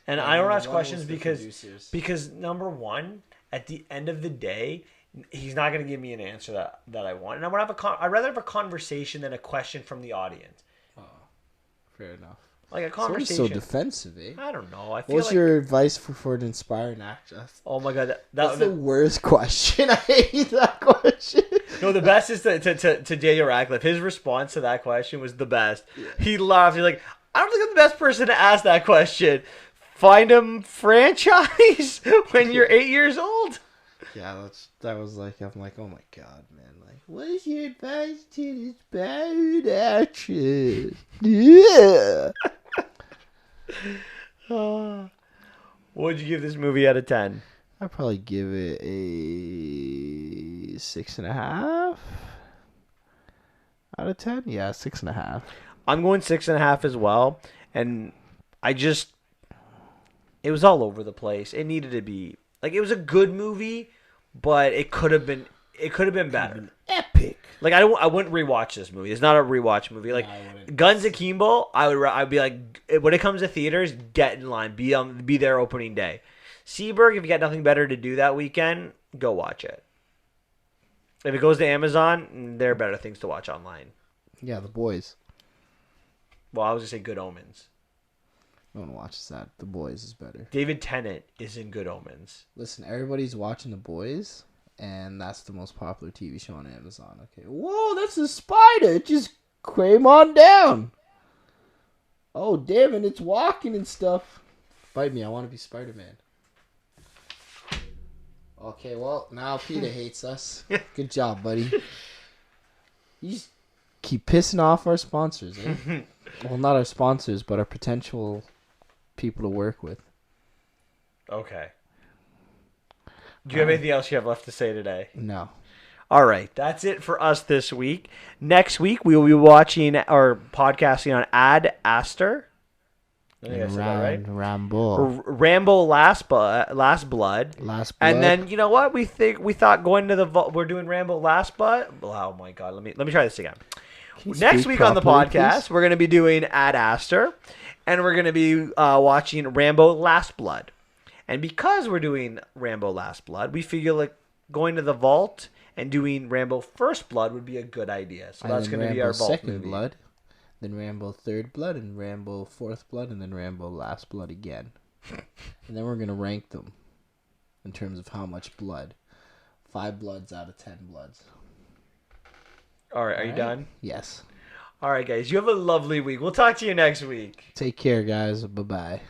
And I don't ask questions because number one, at the end of the day, he's not going to give me an answer that I want. And I'd rather have a conversation than a question from the audience. Oh, fair enough. Like a conversation. So defensive, eh? I don't know. I feel What's your advice for an inspiring actor? Oh my god, that's the worst question. I hate that question. No, the best is to Daniel Radcliffe. His response to that question was the best. Yeah. He laughed. He's like, I don't think I'm the best person to ask that question. Find him franchise when you're 8 years old. Yeah, that was like, I'm like, oh my god, man, like. What's your advice to this bad actress? Yeah. What would you give this movie out of 10? I'd probably give it a 6.5 out of 10. Yeah, 6.5. I'm going 6.5 as well, and it was all over the place. It needed to be it was a good movie, but it could have been better. Epic. I wouldn't rewatch this movie. It's not a rewatch movie. No, I wouldn't. Guns Akimbo, I'd be like, when it comes to theaters, get in line, be there opening day. Seaberg, if you got nothing better to do that weekend, go watch it. If it goes to Amazon, there are better things to watch online. Yeah, The Boys. Well, I was gonna say Good Omens. No one watches that. The Boys is better. David Tennant is in Good Omens. Listen, everybody's watching The Boys, and that's the most popular TV show on Amazon. Okay. Whoa, that's a spider. It just came on down. Oh, damn it. It's walking and stuff. Bite me. I want to be Spider-Man. Okay, well, now Peter hates us. Good job, buddy. You just keep pissing off our sponsors, eh? Well, not our sponsors, but our potential people to work with. Okay. Do you have anything else you have left to say today? No. All right. That's it for us this week. Next week, we will be watching or podcasting on Ad Astra. I think I said that right. Rambo Last Blood. Last Blood. And then, you know what? We thought going to we're doing Rambo Last Blood. Oh, my God. Let me try this again. Next week on the podcast, we're going to be doing Ad Astra, and we're going to be watching Rambo Last Blood. And because we're doing Rambo Last Blood, we figure like going to the vault and doing Rambo First Blood would be a good idea. So that's going to be our vault Second movie. Blood, then Rambo Third Blood, and Rambo Fourth Blood, and then Rambo Last Blood again. And then we're going to rank them in terms of how much blood. 5 bloods out of 10 bloods. All right, are you done? Yes. All right, guys. You have a lovely week. We'll talk to you next week. Take care, guys. Bye-bye.